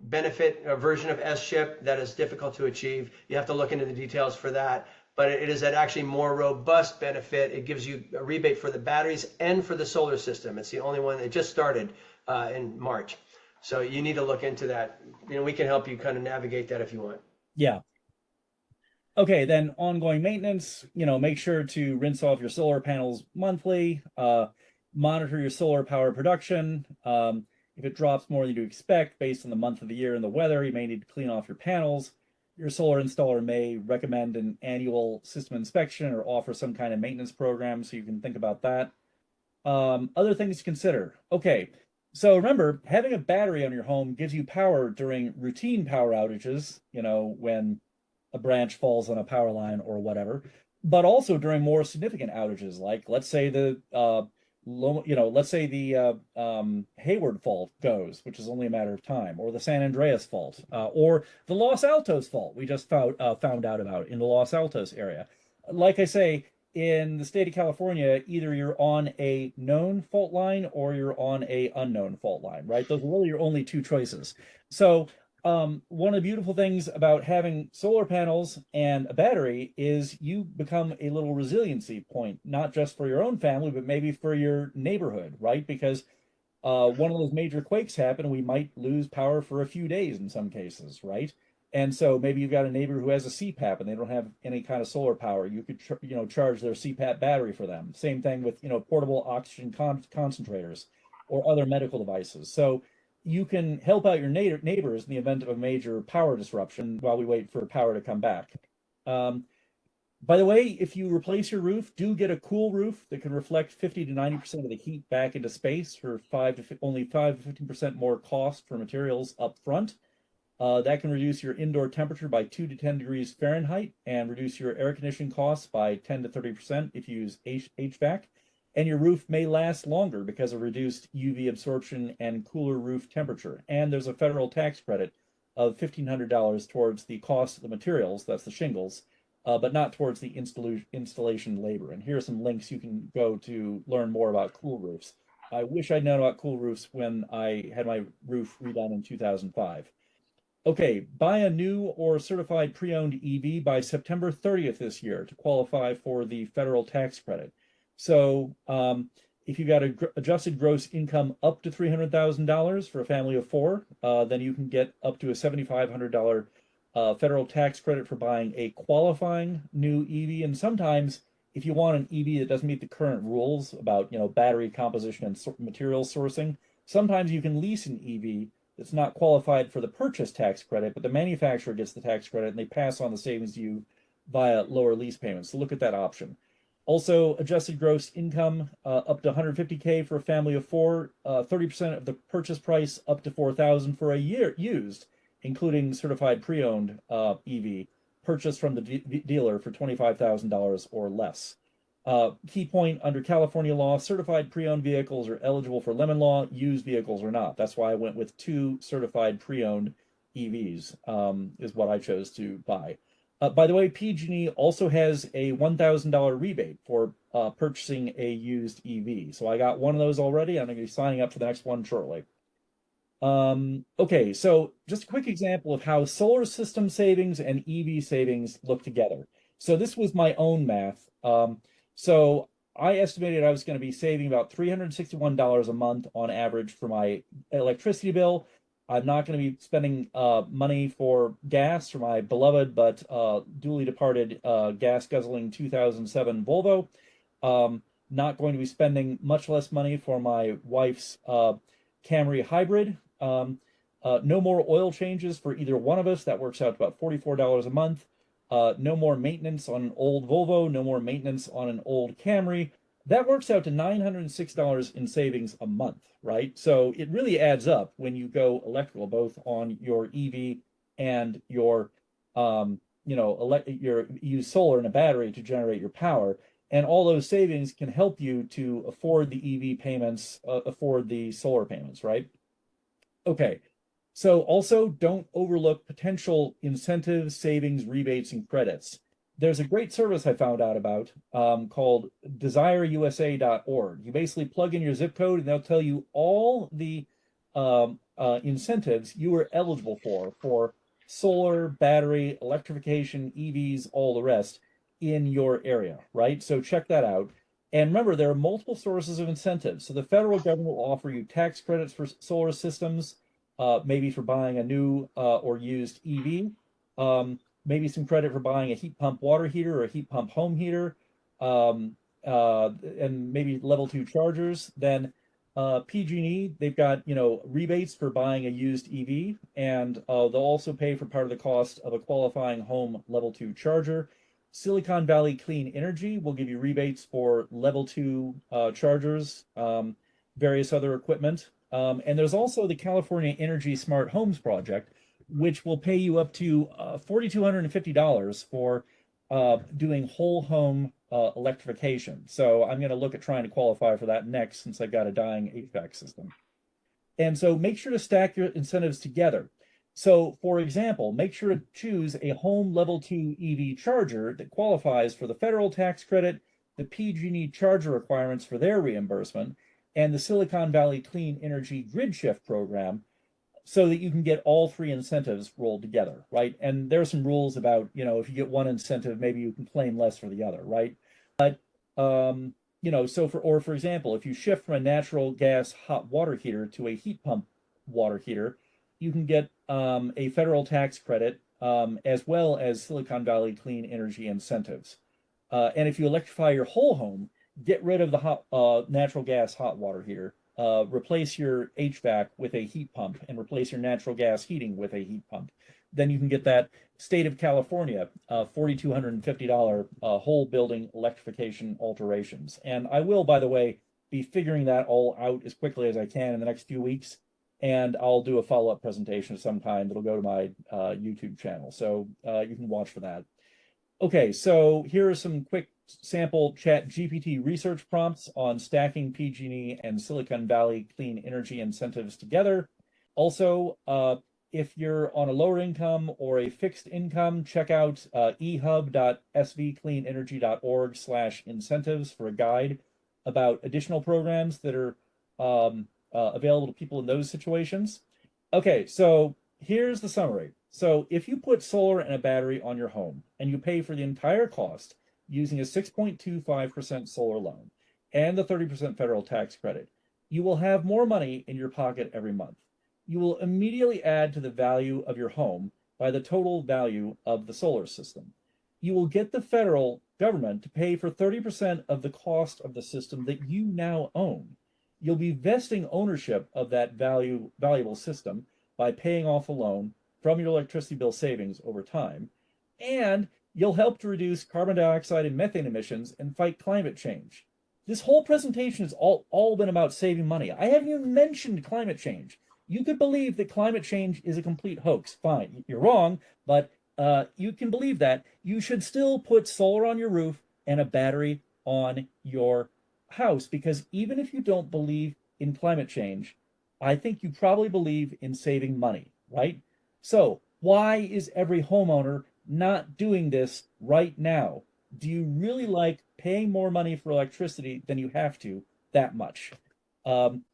benefit version of S-chip that is difficult to achieve. You have to look into the details for that. But it is an actually more robust benefit. It gives you a rebate for the batteries and for the solar system. It's the only one that just started in March. So you need to look into that. We can help you kind of navigate that if you want. Yeah. Okay, then ongoing maintenance, make sure to rinse off your solar panels monthly, monitor your solar power production. If it drops more than you expect based on the month of the year and the weather, you may need to clean off your panels. Your solar installer may recommend an annual system inspection or offer some kind of maintenance program, so you can think about that. Other things to consider. Okay, so remember, having a battery on your home gives you power during routine power outages, when a branch falls on a power line or whatever, but also during more significant outages, like let's say the Hayward fault goes, which is only a matter of time, or the San Andreas fault, or the Los Altos fault we just found out about in the Los Altos area. Like I say, in the state of California, either you're on a known fault line or you're on a unknown fault line, right? Those are really your only two choices. So one of the beautiful things about having solar panels and a battery is you become a little resiliency point, not just for your own family, but maybe for your neighborhood, right? Because one of those major quakes happen, we might lose power for a few days in some cases, right? And so maybe you've got a neighbor who has a CPAP and they don't have any kind of solar power. You could, charge their CPAP battery for them. Same thing with, portable oxygen concentrators or other medical devices. So you can help out your neighbors in the event of a major power disruption while we wait for power to come back. By the way, if you replace your roof, do get a cool roof that can reflect 50 to 90% of the heat back into space for only 5 to 15% more cost for materials up front. That can reduce your indoor temperature by 2 to 10 degrees Fahrenheit and reduce your air conditioning costs by 10 to 30% if you use HVAC. And your roof may last longer because of reduced UV absorption and cooler roof temperature. And there's a federal tax credit of $1,500 towards the cost of the materials, that's the shingles, but not towards the installation labor. And here are some links you can go to learn more about cool roofs. I wish I'd known about cool roofs when I had my roof redone in 2005. Okay, buy a new or certified pre-owned EV by September 30th this year to qualify for the federal tax credit. So if you got adjusted gross income up to $300,000 for a family of four, then you can get up to a $7,500 federal tax credit for buying a qualifying new EV. And sometimes if you want an EV that doesn't meet the current rules about, battery composition and material sourcing, sometimes you can lease an EV that's not qualified for the purchase tax credit, but the manufacturer gets the tax credit and they pass on the savings to you via lower lease payments. So look at that option. Also, adjusted gross income up to $150K for a family of four, 30% of the purchase price up to $4,000 for a year used, including certified pre-owned EV purchased from the dealer for $25,000 or less. Key point, under California law, certified pre-owned vehicles are eligible for lemon law, used vehicles are not. That's why I went with 2 certified pre-owned EVs, is what I chose to buy. By the way, PG&E also has a $1,000 rebate for purchasing a used EV. So I got one of those already. I'm going to be signing up for the next one shortly. Okay, so just a quick example of how solar system savings and EV savings look together. So this was my own math. So I estimated I was going to be saving about $361 a month on average for my electricity bill. I'm not going to be spending money for gas for my beloved but duly departed gas guzzling 2007 Volvo. Not going to be spending much less money for my wife's Camry hybrid. No more oil changes for either one of us. That works out to about $44 a month. No more maintenance on an old Volvo. No more maintenance on an old Camry. That works out to $906 in savings a month, right? So it really adds up when you go electrical, both on your EV and your, your use solar and a battery to generate your power. And all those savings can help you to afford the EV payments, afford the solar payments, right? Okay. So also don't overlook potential incentives, savings, rebates, and credits. There's a great service I found out about called desireusa.org. You basically plug in your zip code and they'll tell you all the incentives you are eligible for solar, battery, electrification, EVs, all the rest in your area, right? So check that out. And remember, there are multiple sources of incentives. So the federal government will offer you tax credits for solar systems, maybe for buying a new or used EV, maybe some credit for buying a heat pump water heater or a heat pump home heater, and maybe level 2 chargers. Then PG&E, they've got rebates for buying a used EV, and they'll also pay for part of the cost of a qualifying home level 2 charger. Silicon Valley Clean Energy will give you rebates for level 2 chargers, various other equipment. And there's also the California Energy Smart Homes Project, which will pay you up to $4,250 for doing whole home electrification. So I'm going to look at trying to qualify for that next, since I've got a dying HVAC system. And so make sure to stack your incentives together. So, for example, make sure to choose a home level 2 EV charger that qualifies for the federal tax credit, the PG&E charger requirements for their reimbursement, and the Silicon Valley Clean Energy Grid Shift program, so that you can get all three incentives rolled together, right? And there are some rules about, if you get one incentive, maybe you can claim less for the other, right? But, so for example, if you shift from a natural gas hot water heater to a heat pump water heater, you can get a federal tax credit as well as Silicon Valley clean energy incentives. And if you electrify your whole home, get rid of the natural gas hot water heater, replace your HVAC with a heat pump, and replace your natural gas heating with a heat pump. Then you can get that state of California $4,250 whole building electrification alterations. And I will, by the way, be figuring that all out as quickly as I can in the next few weeks. And I'll do a follow-up presentation of some kind that'll go to my YouTube channel. So you can watch for that. Okay, so here are some quick sample ChatGPT research prompts on stacking PG&E and Silicon Valley clean energy incentives together. Also, if you're on a lower income or a fixed income, check out ehub.svcleanenergy.org/incentives for a guide about additional programs that are available to people in those situations. Okay, so here's the summary. So if you put solar and a battery on your home and you pay for the entire cost using a 6.25% solar loan and the 30% federal tax credit, you will have more money in your pocket every month. You will immediately add to the value of your home by the total value of the solar system. You will get the federal government to pay for 30% of the cost of the system that you now own. You'll be vesting ownership of that valuable system by paying off a loan from your electricity bill savings over time, and you'll help to reduce carbon dioxide and methane emissions and fight climate change. This whole presentation has all been about saving money. I haven't even mentioned climate change. You could believe that climate change is a complete hoax. Fine, you're wrong, but you can believe that. You should still put solar on your roof and a battery on your house, because even if you don't believe in climate change, I think you probably believe in saving money, right? So why is every homeowner not doing this right now? Do you really like paying more money for electricity than you have to that much? Um,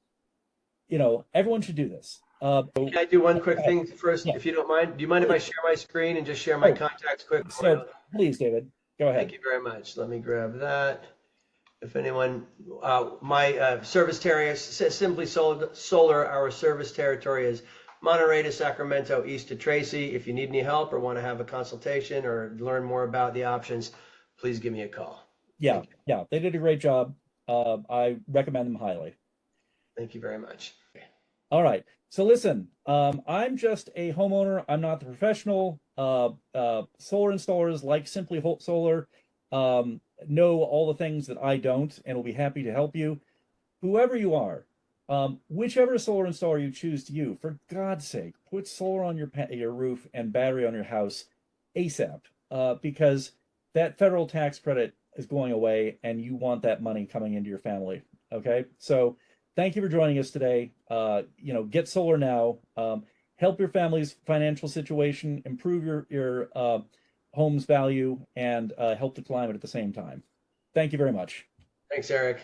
everyone should do this. Can I do one quick thing first, Yeah. if you don't mind? Do you mind if I share my screen and just share my Oh, contacts quick? so please, David, go ahead. Thank you very much. Let me grab that. If anyone, my service territory is Simply Solar. Our service territory is Monterey to Sacramento, east to Tracy. If you need any help or want to have a consultation or learn more about the options, please give me a call. Yeah, yeah, they did a great job. I recommend them highly. Thank you very much. All right. So listen, I'm just a homeowner. I'm not the professional. Solar installers like Simply Solar know all the things that I don't, and will be happy to help you. Whoever you are, whichever solar installer you choose to use, for God's sake, put solar on your roof and battery on your house ASAP, because that federal tax credit is going away, and you want that money coming into your family. Okay, so thank you for joining us today. Get solar now. Help your family's financial situation, improve your home's value, and help the climate at the same time. Thank you very much. Thanks, Eric.